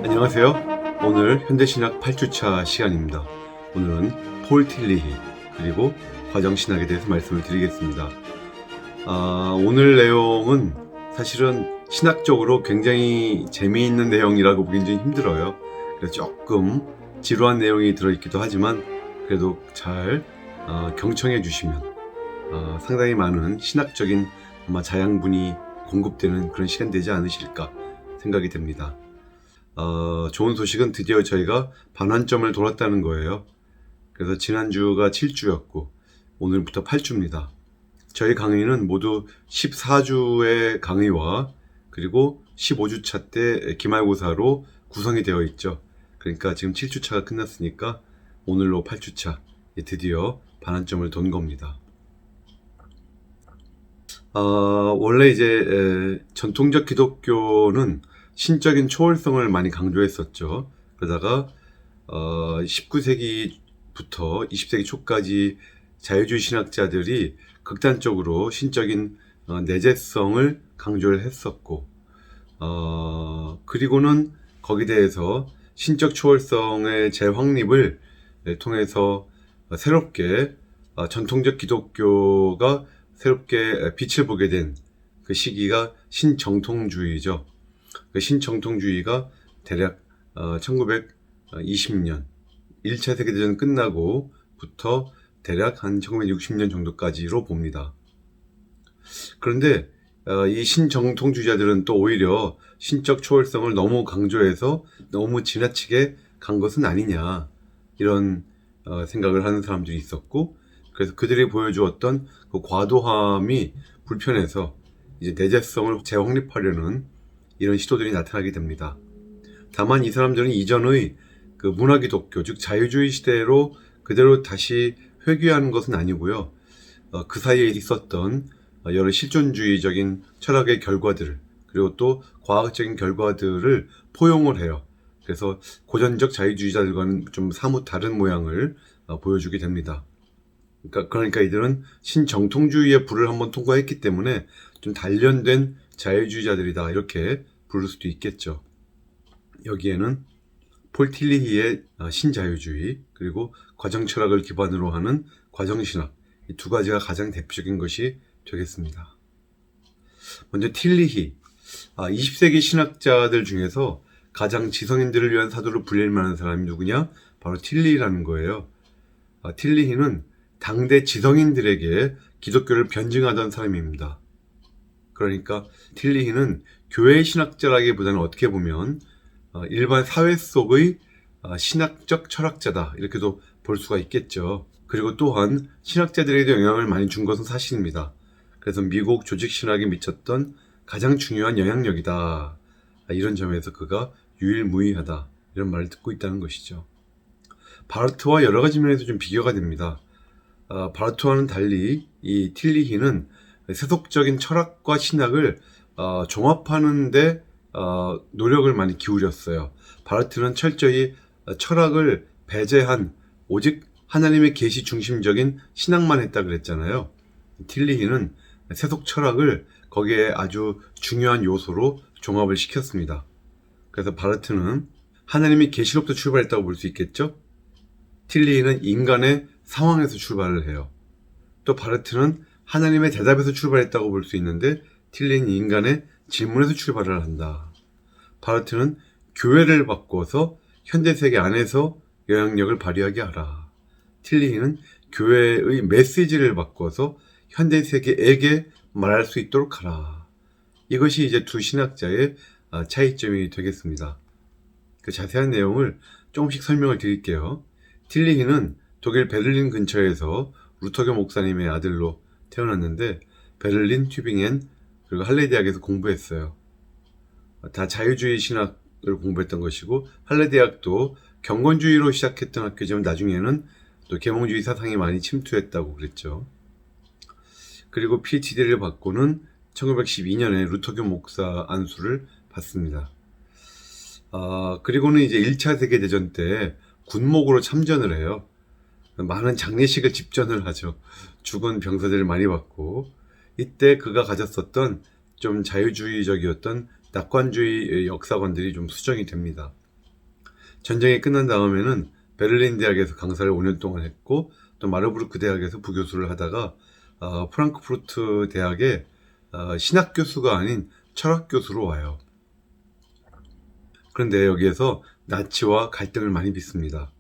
안녕하세요. 오늘 현대신학 8주차 시간입니다. 오늘은 폴 틸리히 그리고 과정신학에 대해서 말씀을 드리겠습니다. 오늘 내용은 사실은 신학적으로 굉장히 재미있는 내용이라고 보기는 좀 힘들어요. 그래서 조금 지루한 내용이 들어있기도 하지만 그래도 잘 경청해 주시면 상당히 많은 신학적인 아마 자양분이 공급되는 그런 시간 되지 않으실까 생각이 됩니다. 좋은 소식은 드디어 저희가 반환점을 돌았다는 거예요. 그래서 지난주가 7주였고 오늘부터 8주입니다. 저희 강의는 모두 14주의 강의와 그리고 15주차 때 기말고사로 구성이 되어 있죠. 그러니까 지금 7주차가 끝났으니까 오늘로 8주차 드디어 반환점을 돈 겁니다. 원래 이제 전통적 기독교는 신적인 초월성을 많이 강조했었죠. 그러다가 19세기부터 20세기 초까지 자유주의 신학자들이 극단적으로 신적인 내재성을 강조를 했었고 그리고는 거기에 대해서 신적 초월성의 재확립을 통해서 새롭게 전통적 기독교가 새롭게 빛을 보게 된 그 시기가 신정통주의죠. 그 신정통주의가 대략 1920년 1차 세계대전 끝나고부터 대략 한 1960년 정도까지로 봅니다. 그런데 이 신정통주의자들은 또 오히려 신적 초월성을 너무 강조해서 너무 지나치게 간 것은 아니냐 이런 생각을 하는 사람들이 있었고, 그래서 그들이 보여주었던 그 과도함이 불편해서 이제 내재성을 재확립하려는 이런 시도들이 나타나게 됩니다. 다만 이 사람들은 이전의 그 문화기독교, 즉 자유주의 시대로 그대로 다시 회귀하는 것은 아니고요. 그 사이에 있었던 여러 실존주의적인 철학의 결과들, 그리고 또 과학적인 결과들을 포용을 해요. 그래서 고전적 자유주의자들과는 좀 사뭇 다른 모양을 보여주게 됩니다. 그러니까 이들은 신정통주의의 불을 한번 통과했기 때문에 좀 단련된 자유주의자들이다 이렇게 부를 수도 있겠죠. 여기에는 폴 틸리히의 신자유주의 그리고 과정철학을 기반으로 하는 과정신학, 이 두 가지가 가장 대표적인 것이 되겠습니다. 먼저 틸리히, 20세기 신학자들 중에서 가장 지성인들을 위한 사도로 불릴 만한 사람이 누구냐? 바로 틸리히라는 거예요. 틸리히는 당대 지성인들에게 기독교를 변증하던 사람입니다. 그러니까 틸리히는 교회 신학자라기보다는 어떻게 보면 일반 사회 속의 신학적 철학자다 이렇게도 볼 수가 있겠죠. 그리고 또한 신학자들에게도 영향을 많이 준 것은 사실입니다. 그래서 미국 조직신학에 미쳤던 가장 중요한 영향력이다, 이런 점에서 그가 유일무이하다 이런 말을 듣고 있다는 것이죠. 바르트와 여러 가지 면에서 좀 비교가 됩니다. 바르트와는 달리 이 틸리히는 세속적인 철학과 신학을 종합하는데 노력을 많이 기울였어요. 바르트는 철저히 철학을 배제한 오직 하나님의 계시 중심적인 신학만 했다 그랬잖아요. 틸리히는 세속 철학을 거기에 아주 중요한 요소로 종합을 시켰습니다. 그래서 바르트는 하나님의 계시로부터 출발했다고 볼 수 있겠죠. 틸리히는 인간의 상황에서 출발을 해요. 또 바르트는 하나님의 대답에서 출발했다고 볼 수 있는데 틸리히는 인간의 질문에서 출발을 한다. 바르트는 교회를 바꿔서 현대세계 안에서 영향력을 발휘하게 하라. 틸리히는 교회의 메시지를 바꿔서 현대세계에게 말할 수 있도록 하라. 이것이 이제 두 신학자의 차이점이 되겠습니다. 그 자세한 내용을 조금씩 설명을 드릴게요. 틸리히는 독일 베를린 근처에서 루터교 목사님의 아들로 태어났는데 베를린, 튜빙엔 그리고 할레 대학에서 공부했어요. 다 자유주의 신학을 공부했던 것이고 할레 대학도 경건주의로 시작했던 학교지만 나중에는 또 계몽주의 사상이 많이 침투했다고 그랬죠. 그리고 PhD를 받고는 1912년에 루터교 목사 안수를 받습니다. 그리고는 이제 1차 세계대전 때 군목으로 참전을 해요. 많은 장례식을 집전을 하죠. 죽은 병사들을 많이 받고, 이때 그가 가졌었던 좀 자유주의적이었던 낙관주의 역사관들이 좀 수정이 됩니다. 전쟁이 끝난 다음에는 베를린 대학에서 강사를 5년 동안 했고 또 마르부르크 대학에서 부교수를 하다가 프랑크푸르트 대학에 신학 교수가 아닌 철학 교수로 와요. 그런데 여기에서 나치와 갈등을 많이 빚습니다.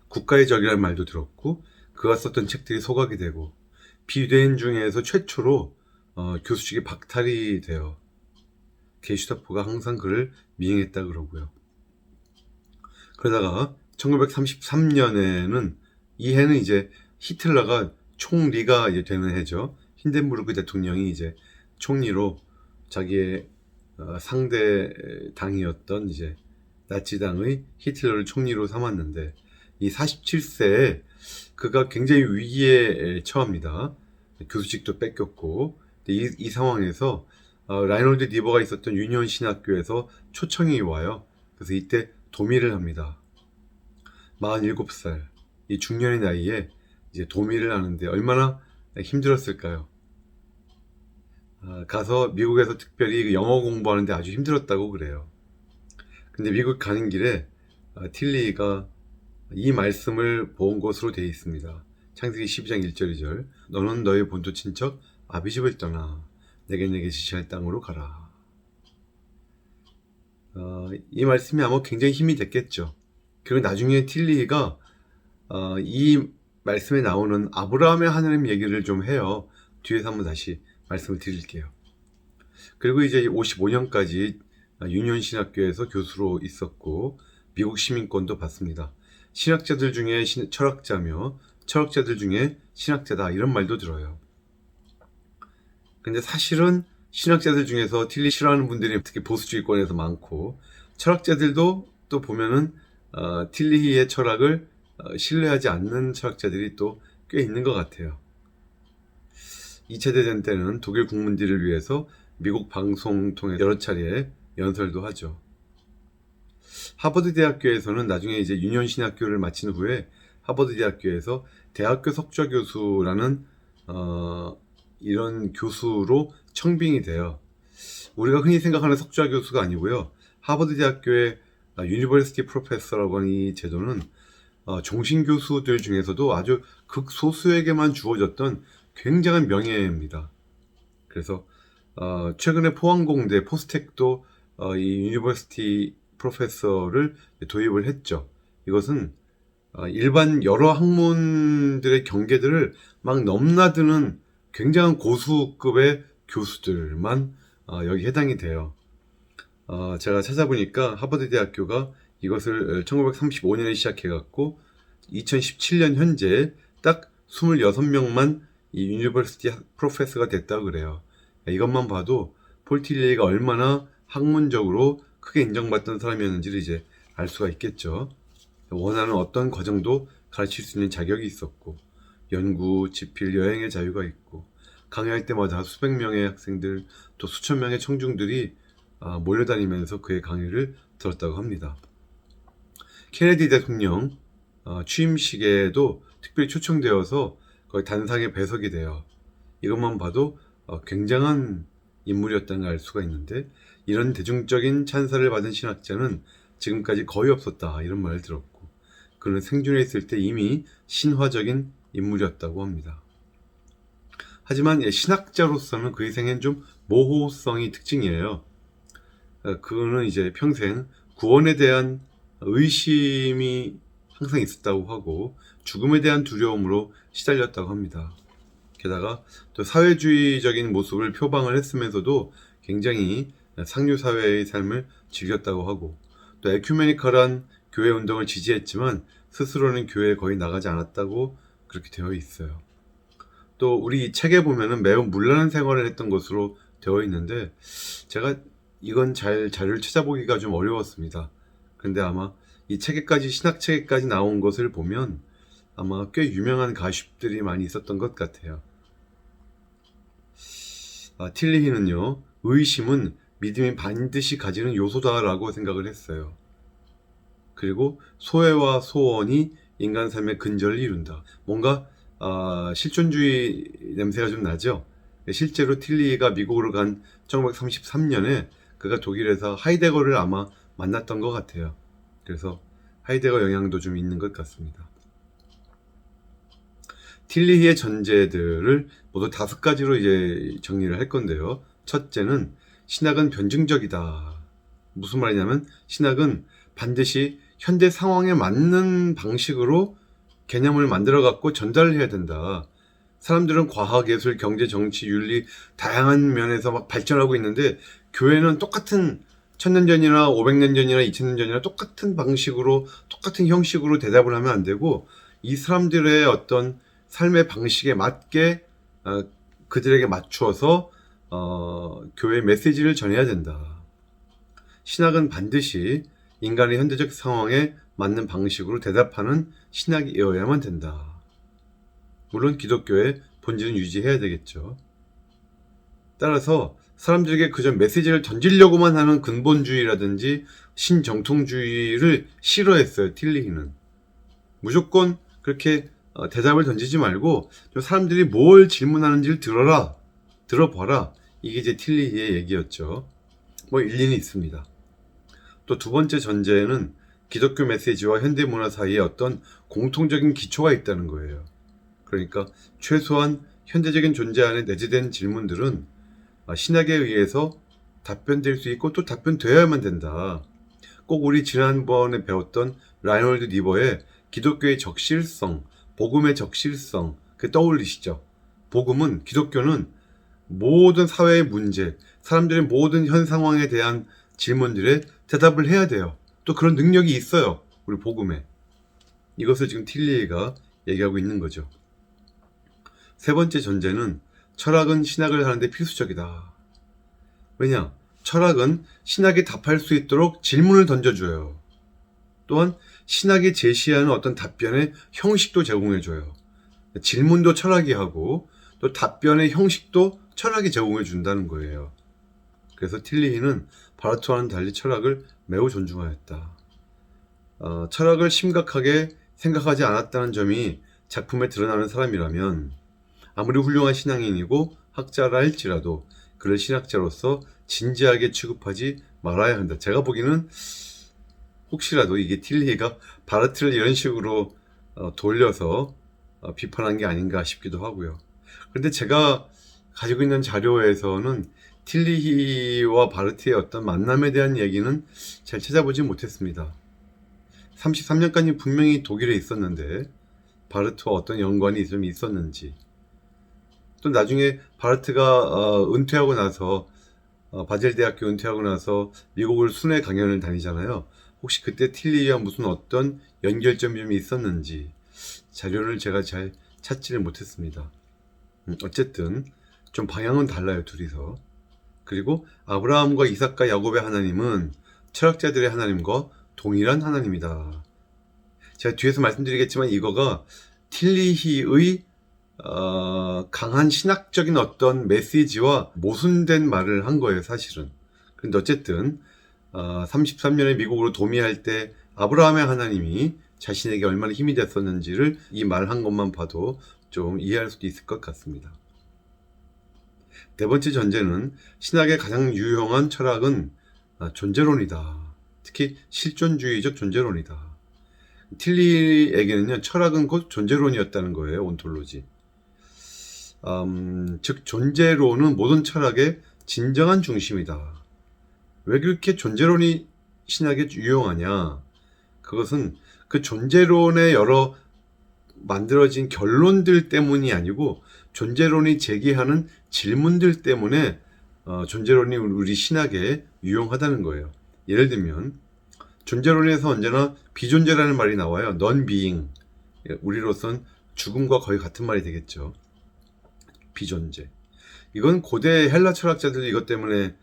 국가의 적이라는 말도 들었고 그가 썼던 책들이 소각이 되고 비유대인 중에서 최초로 교수직이 박탈이 돼요. 게슈타포가 항상 그를 미행했다 그러고요. 그러다가 1933년에는 이 해는 이제 히틀러가 총리가 이제 되는 해죠. 힌덴부르크 대통령이 이제 총리로 자기의 상대 당이었던 이제 나치당의 히틀러를 총리로 삼았는데 이 47세에 그가 굉장히 위기에 처합니다. 교수직도 뺏겼고 이 상황에서 라이놀드 니버가 있었던 유니온 신학교에서 초청이 와요. 그래서 이때 도미를 합니다. 47살 이 중년의 나이에 이제 도미를 하는데 얼마나 힘들었을까요? 가서 미국에서 특별히 영어 공부하는데 아주 힘들었다고 그래요. 근데 미국 가는 길에 틸리가 이 말씀을 본 것으로 되어 있습니다. 창세기 12장 1절 2절 너는 너의 본토 친척 아비집을 떠나 내게 지시할 땅으로 가라. 이 말씀이 아마 굉장히 힘이 됐겠죠. 그리고 나중에 틸리가 이 말씀에 나오는 아브라함의 하나님 얘기를 좀 해요. 뒤에서 한번 다시 말씀을 드릴게요. 그리고 이제 55년까지 유니온 신학교에서 교수로 있었고 미국 시민권도 받습니다. 신학자들 중에 철학자며 철학자들 중에 신학자다 이런 말도 들어요. 근데 사실은 신학자들 중에서 틸리 싫어하는 분들이 특히 보수주의권에서 많고 철학자들도 또 보면은 틸리의 철학을 신뢰하지 않는 철학자들이 또 꽤 있는 것 같아요. 2차 대전 때는 독일 국문들을 위해서 미국 방송 통해 여러 차례 연설도 하죠. 하버드 대학교에서는 나중에 이제 유니온 신학교를 마친 후에 하버드 대학교에서 대학교 석좌 교수라는 이런 교수로 청빙이 돼요. 우리가 흔히 생각하는 석좌 교수가 아니고요. 하버드 대학교의 유니버시티 프로페서라고 하는 이 제도는 종신 교수들 중에서도 아주 극소수에게만 주어졌던 굉장한 명예입니다. 그래서 최근에 포항공대 포스텍도 이 유니버시티 프로페서를 도입을 했죠. 이것은 일반 여러 학문들의 경계들을 막 넘나드는 굉장한 고수급의 교수들만 여기 해당이 돼요. 제가 찾아보니까 하버드 대학교가 이것을 1935년에 시작해갖고 2017년 현재 딱 26명만 이 유니버시티 프로페서가 됐다고 그래요. 이것만 봐도 폴 틸리가 얼마나 학문적으로 크게 인정받던 사람이었는지를 이제 알 수가 있겠죠. 원하는 어떤 과정도 가르칠 수 있는 자격이 있었고 연구, 집필, 여행의 자유가 있고 강의할 때마다 수백 명의 학생들 또 수천 명의 청중들이 몰려다니면서 그의 강의를 들었다고 합니다. 케네디 대통령 취임식에도 특별히 초청되어서 거의 단상에 배석이 돼요. 이것만 봐도 굉장한 인물이었다는 걸 알 수가 있는데 이런 대중적인 찬사를 받은 신학자는 지금까지 거의 없었다 이런 말을 들었고 그는 생존해 있을 때 이미 신화적인 인물이었다고 합니다. 하지만 신학자로서는 그의 생애는 좀 모호성이 특징이에요. 그는 이제 평생 구원에 대한 의심이 항상 있었다고 하고 죽음에 대한 두려움으로 시달렸다고 합니다. 게다가 또 사회주의적인 모습을 표방을 했으면서도 굉장히 상류사회의 삶을 즐겼다고 하고 또 에큐메니컬한 교회 운동을 지지했지만 스스로는 교회에 거의 나가지 않았다고 그렇게 되어 있어요. 또 우리 이 책에 보면은 매우 문란한 생활을 했던 것으로 되어 있는데 제가 이건 자료를 찾아보기가 좀 어려웠습니다. 근데 아마 이 책에까지 신학책에까지 나온 것을 보면 아마 꽤 유명한 가십들이 많이 있었던 것 같아요. 틸리히는요, 의심은 믿음이 반드시 가지는 요소다라고 생각을 했어요. 그리고 소회와 소원이 인간 삶의 근저를 이룬다. 뭔가 실존주의 냄새가 좀 나죠. 실제로 틸리히가 미국으로 간 1933년에 그가 독일에서 하이데거를 아마 만났던 것 같아요. 그래서 하이데거 영향도 좀 있는 것 같습니다. 틸리히의 전제들을 모두 5가지로 이제 정리를 할 건데요. 첫째는 신학은 변증적이다. 무슨 말이냐면 신학은 반드시 현대 상황에 맞는 방식으로 개념을 만들어 갖고 전달을 해야 된다. 사람들은 과학, 예술, 경제, 정치, 윤리 다양한 면에서 막 발전하고 있는데 교회는 똑같은 1000년 전이나 500년 전이나 2000년 전이나 똑같은 방식으로 똑같은 형식으로 대답을 하면 안 되고 이 사람들의 어떤 삶의 방식에 맞게 그들에게 맞추어서 교회의 메시지를 전해야 된다. 신학은 반드시 인간의 현대적 상황에 맞는 방식으로 대답하는 신학이어야만 된다. 물론 기독교의 본질은 유지해야 되겠죠. 따라서 사람들에게 그저 메시지를 던지려고만 하는 근본주의라든지 신정통주의를 싫어했어요. 틸리히는. 무조건 그렇게 대답을 던지지 말고 좀 사람들이 뭘 질문하는지를 들어봐라. 이게 이제 틸리히의 얘기였죠. 뭐 일리는 있습니다. 또 두 번째 전제는 기독교 메시지와 현대문화 사이에 어떤 공통적인 기초가 있다는 거예요. 그러니까 최소한 현대적인 존재 안에 내재된 질문들은 신학에 의해서 답변될 수 있고 또 답변되어야만 된다. 꼭 우리 지난번에 배웠던 라이놀드 니버의 기독교의 적실성, 복음의 적실성, 그 떠올리시죠? 복음은, 기독교는 모든 사회의 문제, 사람들의 모든 현 상황에 대한 질문들에 대답을 해야 돼요. 또 그런 능력이 있어요. 우리 복음에. 이것을 지금 틸리히가 얘기하고 있는 거죠. 세 번째 전제는 철학은 신학을 하는데 필수적이다. 왜냐? 철학은 신학에 답할 수 있도록 질문을 던져줘요. 또한 신학이 제시하는 어떤 답변의 형식도 제공해줘요. 질문도 철학이 하고 또 답변의 형식도 철학이 제공해 준다는 거예요. 그래서 틸리히는 바르트와는 달리 철학을 매우 존중하였다. 철학을 심각하게 생각하지 않았다는 점이 작품에 드러나는 사람이라면 아무리 훌륭한 신앙인이고 학자라 할지라도 그를 신학자로서 진지하게 취급하지 말아야 한다. 제가 보기에는 혹시라도 이게 틸리히가 바르트를 이런 식으로 돌려서 비판한 게 아닌가 싶기도 하고요. 그런데 제가 가지고 있는 자료에서는 틸리히와 바르트의 어떤 만남에 대한 얘기는 잘 찾아보지 못했습니다. 33년까지 분명히 독일에 있었는데 바르트와 어떤 연관이 좀 있었는지, 또 나중에 바르트가 은퇴하고 나서 바젤 대학교 은퇴하고 나서 미국을 순회 강연을 다니잖아요. 혹시 그때 틸리히와 무슨 어떤 연결점이 좀 있었는지 자료를 제가 잘 찾지를 못했습니다. 어쨌든 좀 방향은 달라요, 둘이서. 그리고 아브라함과 이삭과 야곱의 하나님은 철학자들의 하나님과 동일한 하나님이다. 제가 뒤에서 말씀드리겠지만 이거가 틸리히의 강한 신학적인 어떤 메시지와 모순된 말을 한 거예요, 사실은. 근데 어쨌든 33년에 미국으로 도미할 때 아브라함의 하나님이 자신에게 얼마나 힘이 됐었는지를 이 말 한 것만 봐도 좀 이해할 수도 있을 것 같습니다. 네 번째 전제는 신학의 가장 유용한 철학은 존재론이다. 특히 실존주의적 존재론이다. 틸리에게는요, 철학은 곧 존재론이었다는 거예요, 온톨로지. 즉 존재론은 모든 철학의 진정한 중심이다. 왜 그렇게 존재론이 신학에 유용하냐? 그것은 그 존재론의 여러 만들어진 결론들 때문이 아니고 존재론이 제기하는 질문들 때문에 존재론이 우리 신학에 유용하다는 거예요. 예를 들면 존재론에서 언제나 비존재라는 말이 나와요. non-being. 우리로선 죽음과 거의 같은 말이 되겠죠. 비존재. 이건 고대 헬라 철학자들도 이것 때문에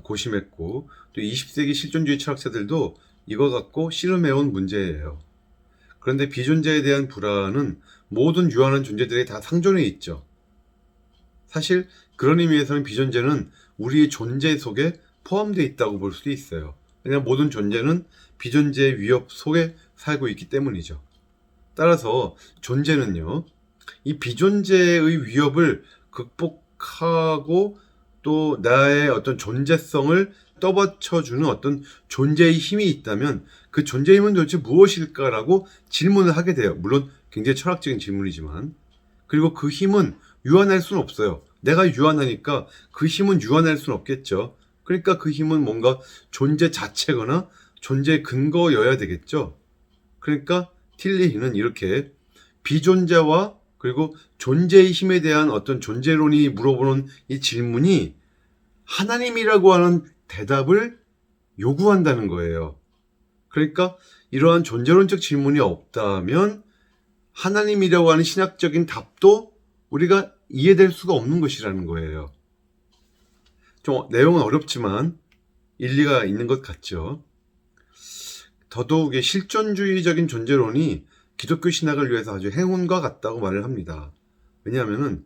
고심했고 또 20세기 실존주의 철학자들도 이거 갖고 씨름해온 문제예요. 그런데 비존재에 대한 불안은 모든 유한한 존재들이 다 상존해 있죠. 사실 그런 의미에서는 비존재는 우리의 존재 속에 포함되어 있다고 볼 수도 있어요. 왜냐하면 모든 존재는 비존재의 위협 속에 살고 있기 때문이죠. 따라서 존재는요, 이 비존재의 위협을 지속하고 또 나의 어떤 존재성을 떠받쳐주는 어떤 존재의 힘이 있다면 그 존재의 힘은 도대체 무엇일까라고 질문을 하게 돼요. 물론 굉장히 철학적인 질문이지만. 그리고 그 힘은 유한할 수는 없어요. 내가 유한하니까 그 힘은 유한할 수는 없겠죠. 그러니까 그 힘은 뭔가 존재 자체거나 존재의 근거여야 되겠죠. 그러니까 틸리히는 이렇게 비존재와 그리고 존재의 힘에 대한 어떤 존재론이 물어보는 이 질문이 하나님이라고 하는 대답을 요구한다는 거예요. 그러니까 이러한 존재론적 질문이 없다면 하나님이라고 하는 신학적인 답도 우리가 이해될 수가 없는 것이라는 거예요. 좀 내용은 어렵지만 일리가 있는 것 같죠. 더더욱이 실존주의적인 존재론이 기독교 신학을 위해서 아주 행운과 같다고 말을 합니다. 왜냐하면은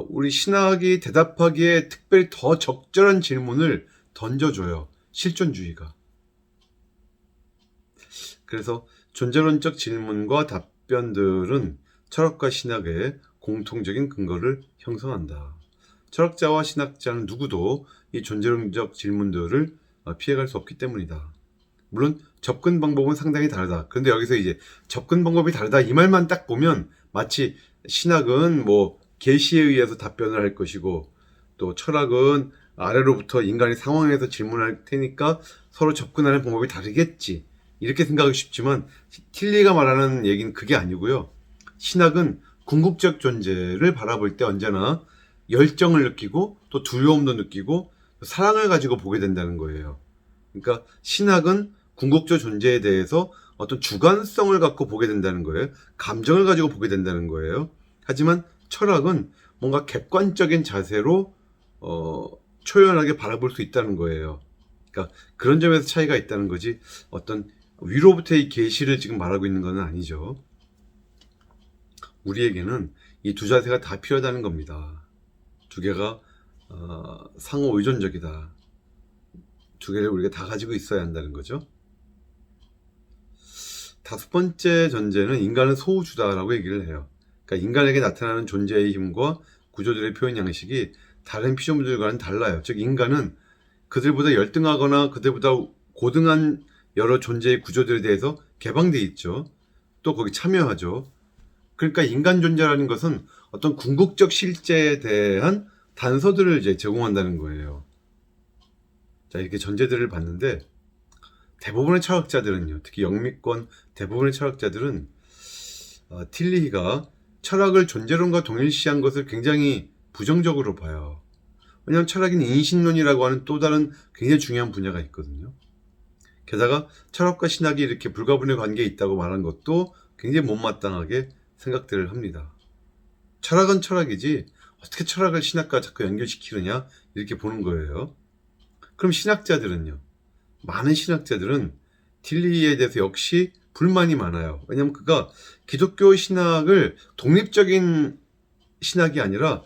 우리 신학이 대답하기에 특별히 더 적절한 질문을 던져줘요. 실존주의가. 그래서 존재론적 질문과 답변들은 철학과 신학의 공통적인 근거를 형성한다. 철학자와 신학자는 누구도 이 존재론적 질문들을 피해갈 수 없기 때문이다. 물론 접근 방법은 상당히 다르다. 그런데 여기서 이제 접근 방법이 다르다 이 말만 딱 보면 마치 신학은 뭐 계시에 의해서 답변을 할 것이고 또 철학은 아래로부터 인간의 상황에서 질문할 테니까 서로 접근하는 방법이 다르겠지. 이렇게 생각하기 쉽지만 틸리가 말하는 얘기는 그게 아니고요. 신학은 궁극적 존재를 바라볼 때 언제나 열정을 느끼고 또 두려움도 느끼고 사랑을 가지고 보게 된다는 거예요. 그러니까 신학은 궁극적 존재에 대해서 어떤 주관성을 갖고 보게 된다는 거예요. 감정을 가지고 보게 된다는 거예요. 하지만 철학은 뭔가 객관적인 자세로 초연하게 바라볼 수 있다는 거예요. 그러니까 그런 점에서 차이가 있다는 거지 어떤 위로부터의 계시를 지금 말하고 있는 건 아니죠. 우리에게는 이 두 자세가 다 필요하다는 겁니다. 두 개가 상호 의존적이다. 두 개를 우리가 다 가지고 있어야 한다는 거죠. 다섯 번째 전제는 인간은 소우주다라고 얘기를 해요. 그러니까 인간에게 나타나는 존재의 힘과 구조들의 표현 양식이 다른 피조물들과는 달라요. 즉 인간은 그들보다 열등하거나 그들보다 고등한 여러 존재의 구조들에 대해서 개방되어 있죠. 또 거기 참여하죠. 그러니까 인간 존재라는 것은 어떤 궁극적 실제에 대한 단서들을 이제 제공한다는 거예요. 자, 이렇게 전제들을 봤는데 대부분의 철학자들은요, 특히 영미권 대부분의 철학자들은 틸리히가 철학을 존재론과 동일시한 것을 굉장히 부정적으로 봐요. 왜냐하면 철학인 인신론이라고 하는 또 다른 굉장히 중요한 분야가 있거든요. 게다가 철학과 신학이 이렇게 불가분의 관계에 있다고 말한 것도 굉장히 못마땅하게 생각들을 합니다. 철학은 철학이지 어떻게 철학을 신학과 자꾸 연결시키느냐 이렇게 보는 거예요. 그럼 신학자들은요? 많은 신학자들은 틸리히에 대해서 역시 불만이 많아요. 왜냐하면 그가 기독교 신학을 독립적인 신학이 아니라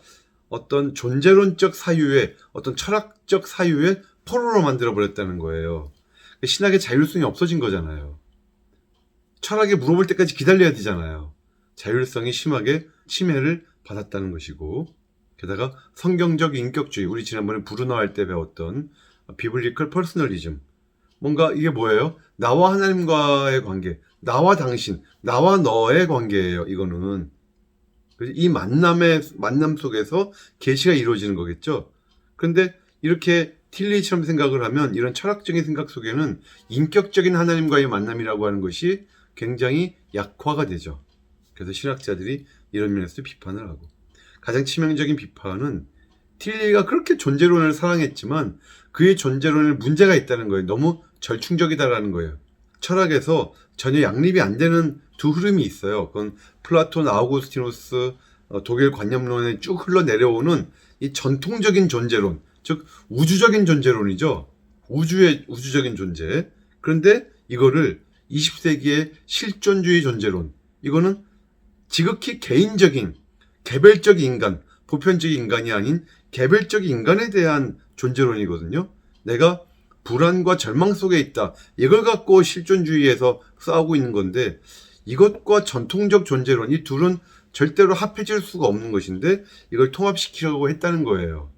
어떤 존재론적 사유의 어떤 철학적 사유의 포로로 만들어버렸다는 거예요. 신학의 자율성이 없어진 거잖아요. 철학에 물어볼 때까지 기다려야 되잖아요. 자율성이 심하게 침해를 받았다는 것이고, 게다가 성경적 인격주의, 우리 지난번에 브루너 할 때 배웠던 비블리컬 퍼스널리즘, 뭔가 이게 뭐예요? 나와 하나님과의 관계, 나와 당신, 나와 너의 관계예요. 이거는 이 만남 속에서 계시가 이루어지는 거겠죠. 그런데 이렇게 틸리처럼 생각을 하면 이런 철학적인 생각 속에는 인격적인 하나님과의 만남이라고 하는 것이 굉장히 약화가 되죠. 그래서 신학자들이 이런 면에서 비판을 하고, 가장 치명적인 비판은 틸리가 그렇게 존재론을 사랑했지만 그의 존재론에 문제가 있다는 거예요. 너무 절충적이다라는 거예요. 철학에서 전혀 양립이 안 되는 두 흐름이 있어요. 그건 플라톤, 아우구스티누스, 독일 관념론에 쭉 흘러내려오는 이 전통적인 존재론, 즉 우주적인 존재론이죠. 우주적인 존재. 그런데 이거를 20세기의 실존주의 존재론, 이거는 지극히 개인적인 개별적 인간, 보편적 인간이 아닌 개별적 인간에 대한 존재론이거든요. 내가 불안과 절망 속에 있다. 이걸 갖고 실존주의에서 싸우고 있는 건데, 이것과 전통적 존재론, 이 둘은 절대로 합해질 수가 없는 것인데 이걸 통합시키려고 했다는 거예요.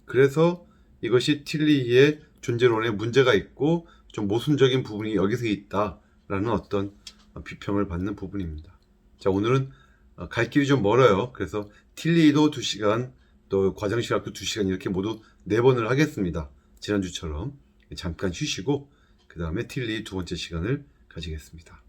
그래서 이것이 틸리히의 존재론에 문제가 있고 좀 모순적인 부분이 여기서 있다라는 어떤 비평을 받는 부분입니다. 자, 오늘은 갈 길이 좀 멀어요. 그래서 틸리히도 2시간, 또 과정시각도 2시간 이렇게 모두 4번을 하겠습니다. 지난주처럼 잠깐 쉬시고 그 다음에 틸리히 2번째 시간을 가지겠습니다.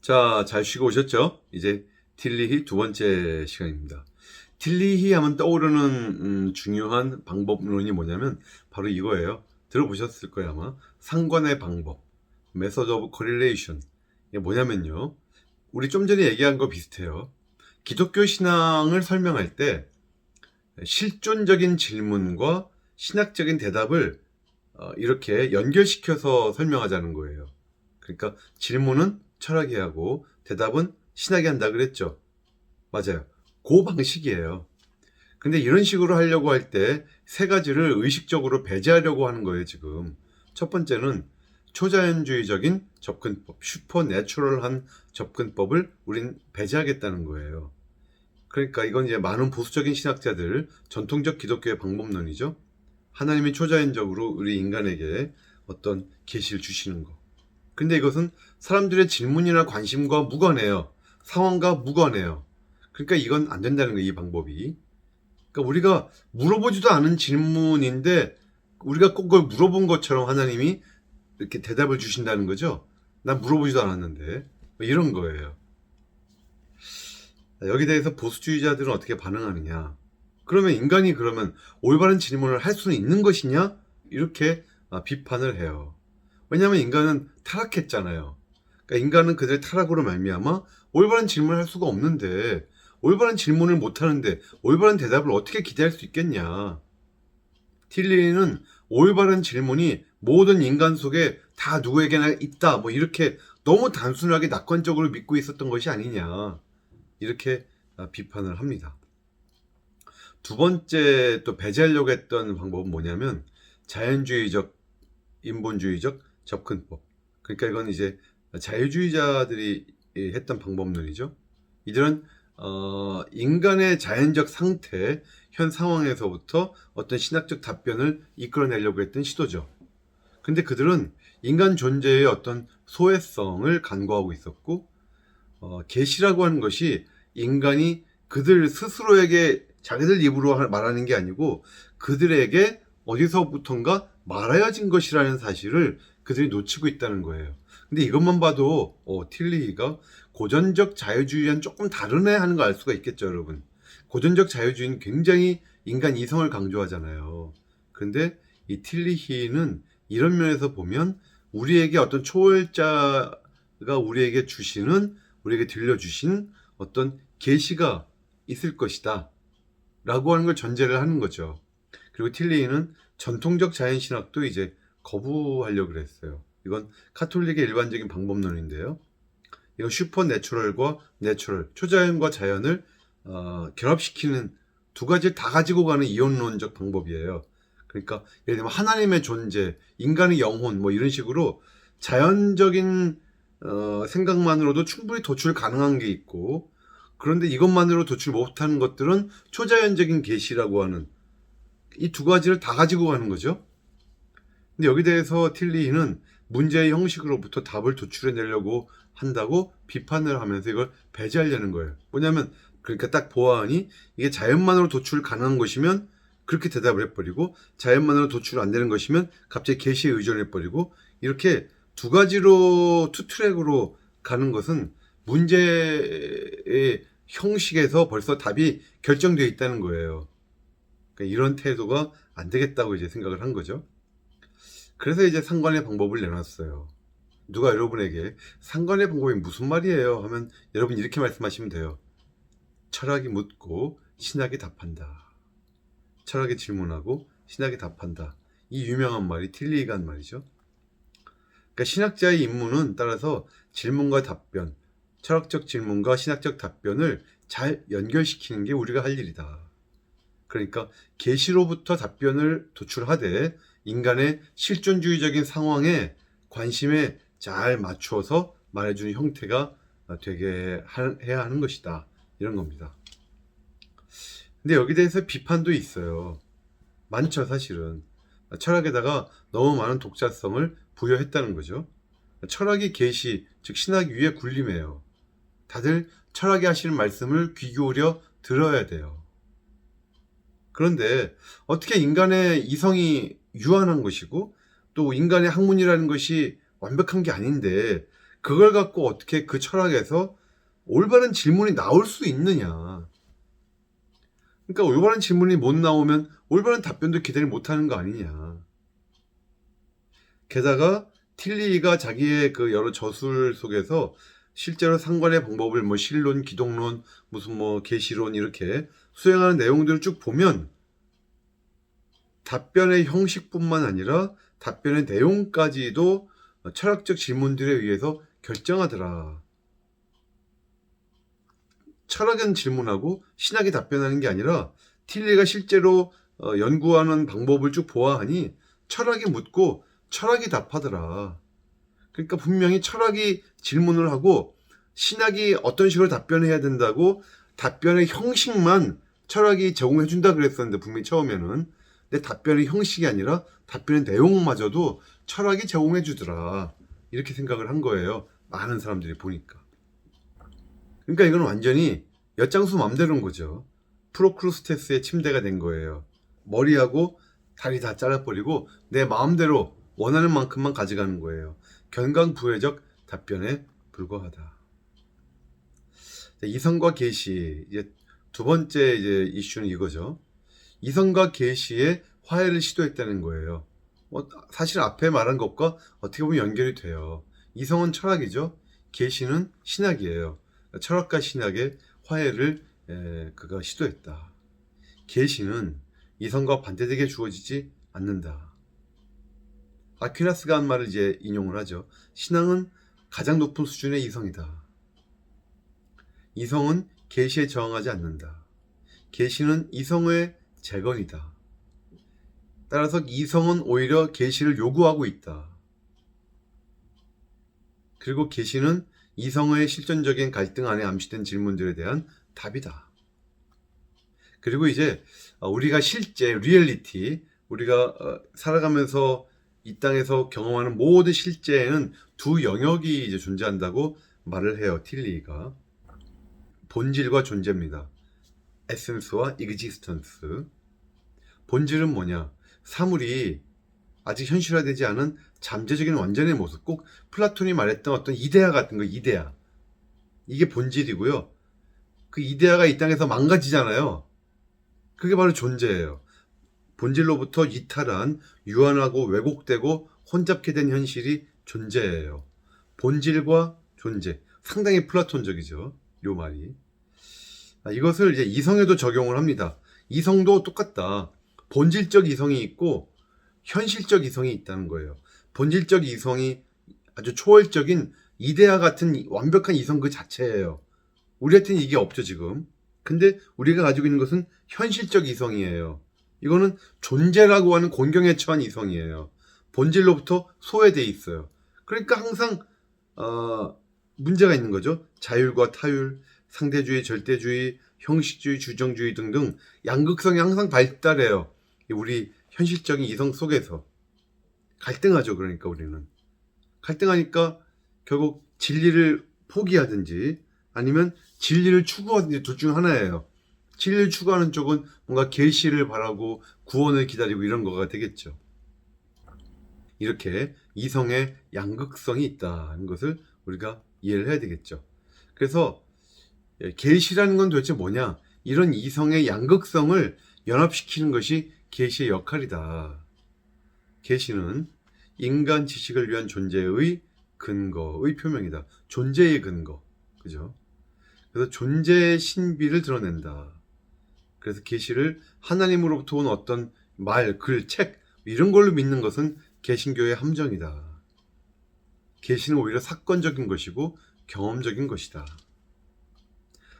자, 잘 쉬고 오셨죠? 이제 틸리히 2번째 시간입니다. 틸리히 하면 떠오르는 중요한 방법론이 뭐냐면 바로 이거예요. 들어보셨을 거예요 아마. 상관의 방법, Method of Correlation. 이게 뭐냐면요, 우리 좀 전에 얘기한 거 비슷해요. 기독교 신앙을 설명할 때 실존적인 질문과 신학적인 대답을 이렇게 연결시켜서 설명하자는 거예요. 그러니까 질문은 철학이 하고 대답은 신학이 한다 그랬죠. 맞아요. 그 방식이에요. 근데 이런 식으로 하려고 할 때 3가지를 의식적으로 배제하려고 하는 거예요, 지금. 첫 번째는 초자연주의적인 접근법, 슈퍼내추럴한 접근법을 우린 배제하겠다는 거예요. 그러니까 이건 이제 많은 보수적인 신학자들, 전통적 기독교의 방법론이죠. 하나님이 초자연적으로 우리 인간에게 어떤 계시를 주시는 거. 근데 이것은 사람들의 질문이나 관심과 무관해요. 상황과 무관해요. 그러니까 이건 안 된다는 거예요, 이 방법이. 그러니까 우리가 물어보지도 않은 질문인데 우리가 꼭 그걸 물어본 것처럼 하나님이 이렇게 대답을 주신다는 거죠. 난 물어보지도 않았는데. 이런 거예요. 여기 대해서 보수주의자들은 어떻게 반응하느냐. 그러면 인간이 그러면 올바른 질문을 할 수는 있는 것이냐? 이렇게 비판을 해요. 왜냐하면 인간은 타락했잖아요. 그러니까 인간은 그들의 타락으로 말미암아 올바른 질문을 할 수가 없는데, 올바른 질문을 못하는데 올바른 대답을 어떻게 기대할 수 있겠냐. 틸리히는 올바른 질문이 모든 인간 속에 다 누구에게나 있다, 뭐 이렇게 너무 단순하게 낙관적으로 믿고 있었던 것이 아니냐, 이렇게 비판을 합니다. 2번째 또 배제하려고 했던 방법은 뭐냐면 자연주의적, 인본주의적 접근법. 그러니까 이건 이제 자유주의자들이 했던 방법론이죠. 이들은 인간의 자연적 상태, 현 상황에서부터 어떤 신학적 답변을 이끌어내려고 했던 시도죠. 근데 그들은 인간 존재의 어떤 소외성을 간과하고 있었고, 계시라고 하는 것이 인간이 그들 스스로에게 자기들 입으로 말하는 게 아니고 그들에게 어디서부턴가 말하여진 것이라는 사실을 그들이 놓치고 있다는 거예요. 근데 이것만 봐도 틸리히가 고전적 자유주의와는 조금 다르네 하는 거 알 수가 있겠죠, 여러분. 고전적 자유주의는 굉장히 인간 이성을 강조하잖아요. 근데 이 틸리히는 이런 면에서 보면 우리에게 어떤 초월자가 우리에게 들려주신 어떤 계시가 있을 것이다 라고 하는 걸 전제를 하는 거죠. 그리고 틸리히는 전통적 자연신학도 이제 거부하려고 그랬어요. 이건 카톨릭의 일반적인 방법론인데요. 이건 슈퍼내추럴과 내추럴, 초자연과 자연을 결합시키는 2가지를 다 가지고 가는 이원론적 방법이에요. 그러니까 예를 들면 하나님의 존재, 인간의 영혼, 뭐 이런 식으로 자연적인 생각만으로도 충분히 도출 가능한 게 있고, 그런데 이것만으로 도출 못하는 것들은 초자연적인 계시라고 하는 이 2가지를 다 가지고 가는 거죠. 근데 여기 대해서 틸리히는 문제의 형식으로부터 답을 도출해내려고 한다고 비판을 하면서 이걸 배제하려는 거예요. 뭐냐면 그러니까 딱 보아하니 이게 자연만으로 도출 가능한 것이면 그렇게 대답을 해버리고, 자연만으로 도출 안 되는 것이면 갑자기 계시에 의존해버리고, 이렇게 2가지로 투트랙으로 가는 것은 문제의 형식에서 벌써 답이 결정되어 있다는 거예요. 그러니까 이런 태도가 안 되겠다고 이제 생각을 한 거죠. 그래서 이제 상관의 방법을 내놨어요. 누가 여러분에게 상관의 방법이 무슨 말이에요 하면 여러분 이렇게 말씀하시면 돼요. 철학이 묻고 신학이 답한다. 철학이 질문하고 신학이 답한다. 이 유명한 말이 틸리히가 한 말이죠. 그러니까 신학자의 임무는 따라서 질문과 답변, 철학적 질문과 신학적 답변을 잘 연결시키는 게 우리가 할 일이다. 그러니까 계시로부터 답변을 도출하되 인간의 실존주의적인 상황에 관심에 잘 맞추어서 말해주는 형태가 되게 해야 하는 것이다. 이런 겁니다. 근데 여기에 대해서 비판도 있어요. 많죠, 사실은. 철학에다가 너무 많은 독자성을 부여했다는 거죠. 철학이 계시, 즉 신학 위에 군림해요. 다들 철학이 하시는 말씀을 귀 기울여 들어야 돼요. 그런데 어떻게 인간의 이성이 유한한 것이고 또 인간의 학문이라는 것이 완벽한 게 아닌데 그걸 갖고 어떻게 그 철학에서 올바른 질문이 나올 수 있느냐. 그러니까 올바른 질문이 못 나오면 올바른 답변도 기대를 못하는 거 아니냐. 게다가 틸리가 자기의 그 여러 저술 속에서 실제로 상관의 방법을 뭐 실론, 기독론, 무슨 뭐 계시론 이렇게 수행하는 내용들을 쭉 보면 답변의 형식뿐만 아니라 답변의 내용까지도 철학적 질문들에 의해서 결정하더라. 철학은 질문하고 신학이 답변하는 게 아니라 틸리가 실제로 연구하는 방법을 쭉 보아하니 철학이 묻고 철학이 답하더라. 그러니까 분명히 철학이 질문을 하고 신학이 어떤 식으로 답변해야 된다고 답변의 형식만 철학이 제공해 준다 그랬었는데 분명히 처음에는. 근데 답변의 형식이 아니라 답변의 내용마저도 철학이 제공해 주더라. 이렇게 생각을 한 거예요. 많은 사람들이 보니까. 그러니까 이건 완전히 엿장수 맘대로인 거죠. 프로크루스테스의 침대가 된 거예요. 머리하고 다리 다 잘라버리고 내 마음대로 원하는 만큼만 가져가는 거예요. 견강부회적 답변에 불과하다. 이성과 계시, 이제 두 번째 이제 이슈는 이거죠. 이성과 계시의 화해를 시도했다는 거예요. 사실 앞에 말한 것과 어떻게 보면 연결이 돼요. 이성은 철학이죠. 계시는 신학이에요. 철학과 신학의 화해를 그가 시도했다. 계시는 이성과 반대되게 주어지지 않는다. 아퀴나스가 한 말을 이제 인용을 하죠. 신앙은 가장 높은 수준의 이성이다. 이성은 계시에 저항하지 않는다. 계시는 이성의 재건이다. 따라서 이성은 오히려 계시를 요구하고 있다. 그리고 계시는 이성의 실존적인 갈등 안에 암시된 질문들에 대한 답이다. 그리고 이제 우리가 실제 리얼리티, 우리가 살아가면서 이 땅에서 경험하는 모든 실제에는 두 영역이 이제 존재한다고 말을 해요. 틸리가. 본질과 존재입니다. 에센스와 existence. 본질은 뭐냐? 사물이 아직 현실화되지 않은 잠재적인 완전의 모습. 꼭 플라톤이 말했던 어떤 이데아 같은 거, 이데아. 이게 본질이고요. 그 이데아가 이 땅에서 망가지잖아요. 그게 바로 존재예요. 본질로부터 이탈한, 유한하고 왜곡되고 혼잡게 된 현실이 존재예요. 본질과 존재. 상당히 플라톤적이죠. 요 말이. 이것을 이제 이성에도 적용을 합니다. 이성도 똑같다. 본질적 이성이 있고 현실적 이성이 있다는 거예요. 본질적 이성이 아주 초월적인 이데아 같은 완벽한 이성 그 자체예요. 우리한테는 이게 없죠, 지금. 근데 우리가 가지고 있는 것은 현실적 이성이에요. 이거는 존재라고 하는 곤경에 처한 이성이에요. 본질로부터 소외되어 있어요. 그러니까 항상 문제가 있는 거죠. 자율과 타율, 상대주의, 절대주의, 형식주의, 주정주의 등등 양극성이 항상 발달해요. 우리 현실적인 이성 속에서 갈등하죠. 그러니까 우리는 갈등하니까 결국 진리를 포기하든지 아니면 진리를 추구하든지 둘 중 하나예요. 진리를 추구하는 쪽은 뭔가 계시를 바라고 구원을 기다리고 이런 거가 되겠죠. 이렇게 이성의 양극성이 있다는 것을 우리가 이해를 해야 되겠죠. 그래서 계시라는 건 도대체 뭐냐? 이런 이성의 양극성을 연합시키는 것이 계시의 역할이다. 계시는 인간 지식을 위한 존재의 근거의 표명이다. 존재의 근거. 그죠? 그래서 존재의 신비를 드러낸다. 그래서 계시를 하나님으로부터 온 어떤 말, 글, 책 이런 걸로 믿는 것은 개신교의 함정이다. 계시는 오히려 사건적인 것이고 경험적인 것이다.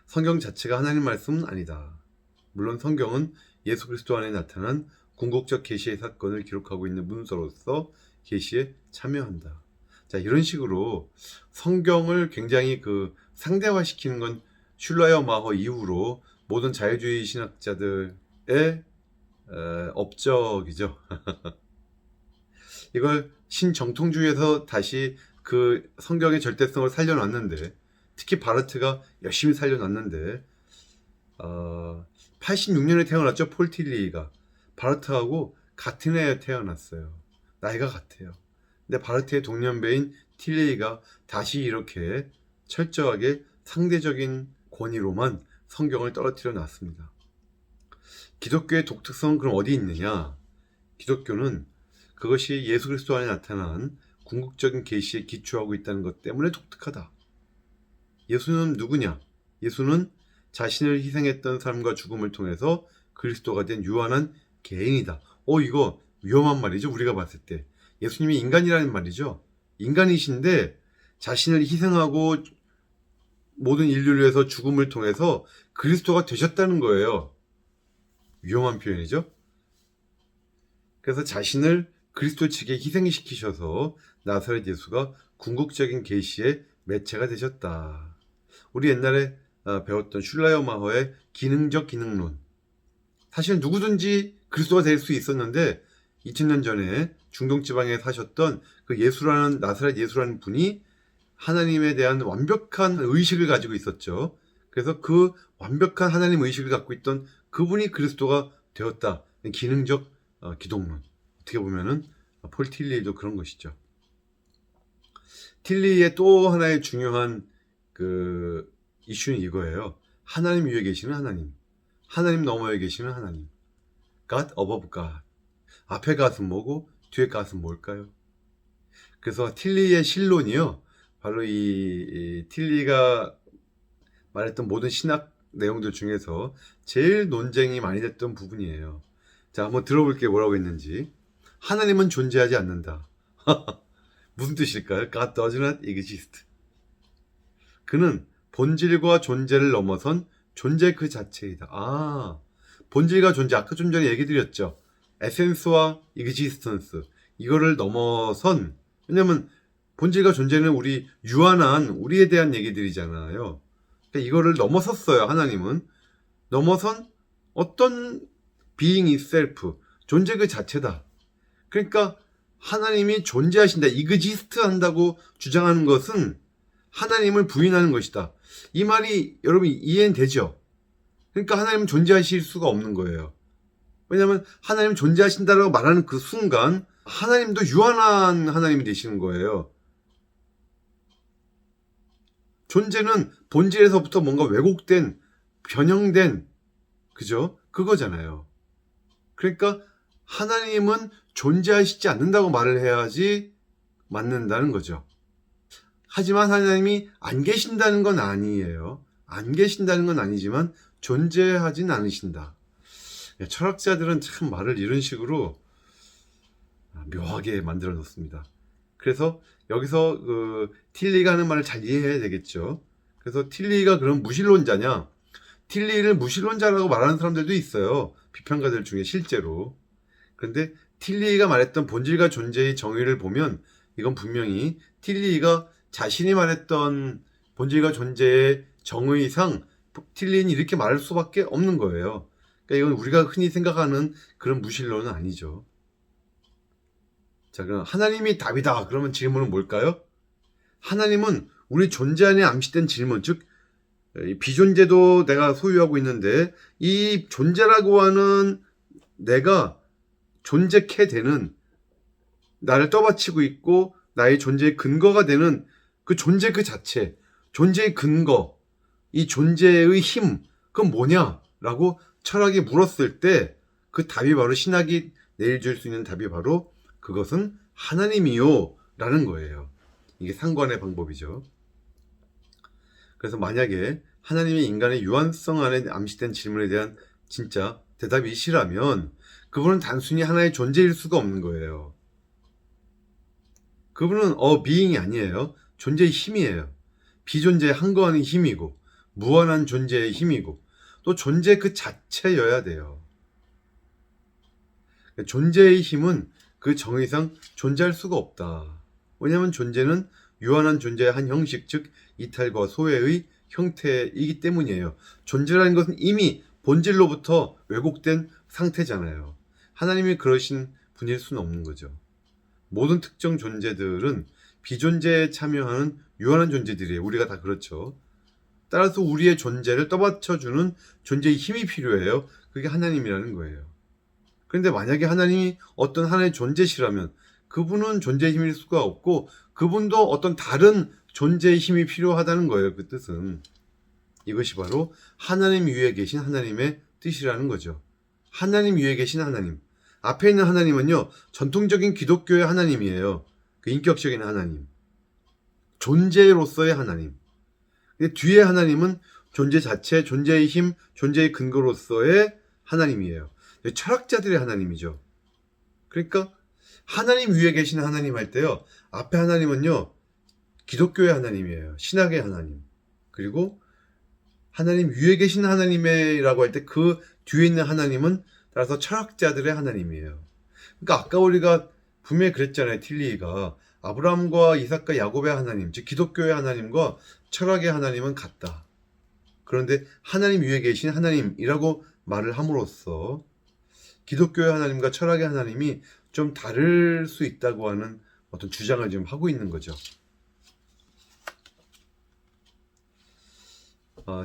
성경 자체가 하나님 말씀은 아니다. 물론 성경은 예수 그리스도 안에 나타난 궁극적 계시의 사건을 기록하고 있는 문서로서 계시에 참여한다. 자, 이런 식으로 성경을 굉장히 그 상대화시키는 건 슐라이어 마허 이후로 모든 자유주의 신학자들의 업적이죠. 이걸 신정통주의에서 다시 그 성경의 절대성을 살려놨는데, 특히 바르트가 열심히 살려놨는데, 86년에 태어났죠. 폴 틸리가. 바르트하고 같은 해에 태어났어요. 나이가 같아요. 근데 바르트의 동년배인 틸리가 다시 이렇게 철저하게 상대적인 권위로만 성경을 떨어뜨려 놨습니다. 기독교의 독특성은 그럼 어디 있느냐? 기독교는 그것이 예수 그리스도 안에 나타난 궁극적인 계시에 기초하고 있다는 것 때문에 독특하다. 예수는 누구냐? 예수는 자신을 희생했던 삶과 죽음을 통해서 그리스도가 된 유한한 개인이다. 이거 위험한 말이죠. 우리가 봤을 때. 예수님이 인간이라는 말이죠. 인간이신데 자신을 희생하고 모든 인류를 위해서 죽음을 통해서 그리스도가 되셨다는 거예요. 위험한 표현이죠. 그래서 자신을 그리스도 측에 희생시키셔서 나사렛 예수가 궁극적인 계시의 매체가 되셨다. 우리 옛날에 배웠던 슐라이어 마허의 기능적 기능론. 사실 누구든지 그리스도가 될 수 있었는데 2000년 전에 중동 지방에 사셨던 그 예수라는 나사렛 예수라는 분이 하나님에 대한 완벽한 의식을 가지고 있었죠. 그래서 그 완벽한 하나님 의식을 갖고 있던 그분이 그리스도가 되었다. 기능적 기독론. 어떻게 보면은 폴 틸리도 그런 것이죠. 틸리의 또 하나의 중요한 그 이슈는 이거예요. 하나님 위에 계시는 하나님, 하나님 너머에 계시는 하나님. God above God. 앞에 God은 뭐고 뒤에 God은 뭘까요? 그래서 틸리의 신론이요. 바로 이 틸리가 말했던 모든 신학 내용들 중에서 제일 논쟁이 많이 됐던 부분이에요. 자, 한번 들어볼게요. 뭐라고 했는지. 하나님은 존재하지 않는다. 무슨 뜻일까요? God does not exist. 그는 본질과 존재를 넘어선 존재 그 자체이다. 본질과 존재, 아까 좀 전에 얘기 드렸죠. 에센스와 existence, 이거를 넘어선, 왜냐면 본질과 존재는 우리 유한한 우리에 대한 얘기들이잖아요. 그러니까 이거를 넘어섰어요. 하나님은 넘어선 어떤 being itself, 존재 그 자체다. 그러니까 하나님이 존재하신다, exist 한다고 주장하는 것은 하나님을 부인하는 것이다. 이 말이 여러분 이해는 되죠? 그러니까 하나님은 존재하실 수가 없는 거예요. 왜냐하면 하나님 존재하신다라고 말하는 그 순간 하나님도 유한한 하나님이 되시는 거예요. 존재는 본질에서부터 뭔가 왜곡된, 변형된, 그죠? 그거잖아요. 그러니까 하나님은 존재하시지 않는다고 말을 해야지 맞는다는 거죠. 하지만 하나님이 안 계신다는 건 아니에요. 안 계신다는 건 아니지만 존재하진 않으신다. 철학자들은 참 말을 이런 식으로 묘하게 만들어 놓습니다. 그래서 여기서 그 틸리가 하는 말을 잘 이해해야 되겠죠. 그래서 틸리가 그럼 무신론자냐? 틸리를 무신론자라고 말하는 사람들도 있어요. 비평가들 중에 실제로. 그런데 틸리가 말했던 본질과 존재의 정의를 보면 이건 분명히 틸리가 자신이 말했던 본질과 존재의 정의상 틸리는 이렇게 말할 수밖에 없는 거예요. 그러니까 이건 우리가 흔히 생각하는 그런 무신론은 아니죠. 자, 그럼 하나님이 답이다. 그러면 질문은 뭘까요? 하나님은 우리 존재 안에 암시된 질문, 즉 비존재도 내가 소유하고 있는데 이 존재라고 하는 내가 존재케 되는, 나를 떠받치고 있고 나의 존재의 근거가 되는 그 존재 그 자체, 존재의 근거, 이 존재의 힘, 그건 뭐냐? 라고 철학이 물었을 때 그 답이 바로, 신학이 내줄 수 있는 답이 바로 그것은 하나님이요 라는 거예요. 이게 상관의 방법이죠. 그래서 만약에 하나님이 인간의 유한성 안에 암시된 질문에 대한 진짜 대답이 이시라면 그분은 단순히 하나의 존재일 수가 없는 거예요. 그분은 being이 아니에요. 존재의 힘이에요. 비존재에 한거하는 힘이고 무한한 존재의 힘이고 또 존재 그 자체여야 돼요. 존재의 힘은 그 정의상 존재할 수가 없다. 왜냐하면 존재는 유한한 존재의 한 형식, 즉 이탈과 소외의 형태이기 때문이에요. 존재라는 것은 이미 본질로부터 왜곡된 상태잖아요. 하나님이 그러신 분일 수는 없는 거죠. 모든 특정 존재들은 비존재에 참여하는 유한한 존재들이에요. 우리가 다 그렇죠. 따라서 우리의 존재를 떠받쳐주는 존재의 힘이 필요해요. 그게 하나님이라는 거예요. 그런데 만약에 하나님이 어떤 하나의 존재시라면 그분은 존재의 힘일 수가 없고 그분도 어떤 다른 존재의 힘이 필요하다는 거예요. 그 뜻은. 이것이 바로 하나님 위에 계신 하나님의 뜻이라는 거죠. 하나님 위에 계신 하나님. 앞에 있는 하나님은요, 전통적인 기독교의 하나님이에요. 그 인격적인 하나님. 존재로서의 하나님. 근데 뒤에 하나님은 존재 자체, 존재의 힘, 존재의 근거로서의 하나님이에요. 철학자들의 하나님이죠. 그러니까 하나님 위에 계신 하나님 할 때요, 앞에 하나님은요, 기독교의 하나님이에요. 신학의 하나님. 그리고 하나님 위에 계신 하나님이라고 할 때 그 뒤에 있는 하나님은 따라서 철학자들의 하나님이에요. 그러니까 아까 우리가 분명히 그랬잖아요. 틸리가 아브라함과 이삭과 야곱의 하나님, 즉 기독교의 하나님과 철학의 하나님은 같다. 그런데 하나님 위에 계신 하나님이라고 말을 함으로써 기독교의 하나님과 철학의 하나님이 좀 다를 수 있다고 하는 어떤 주장을 지금 하고 있는 거죠.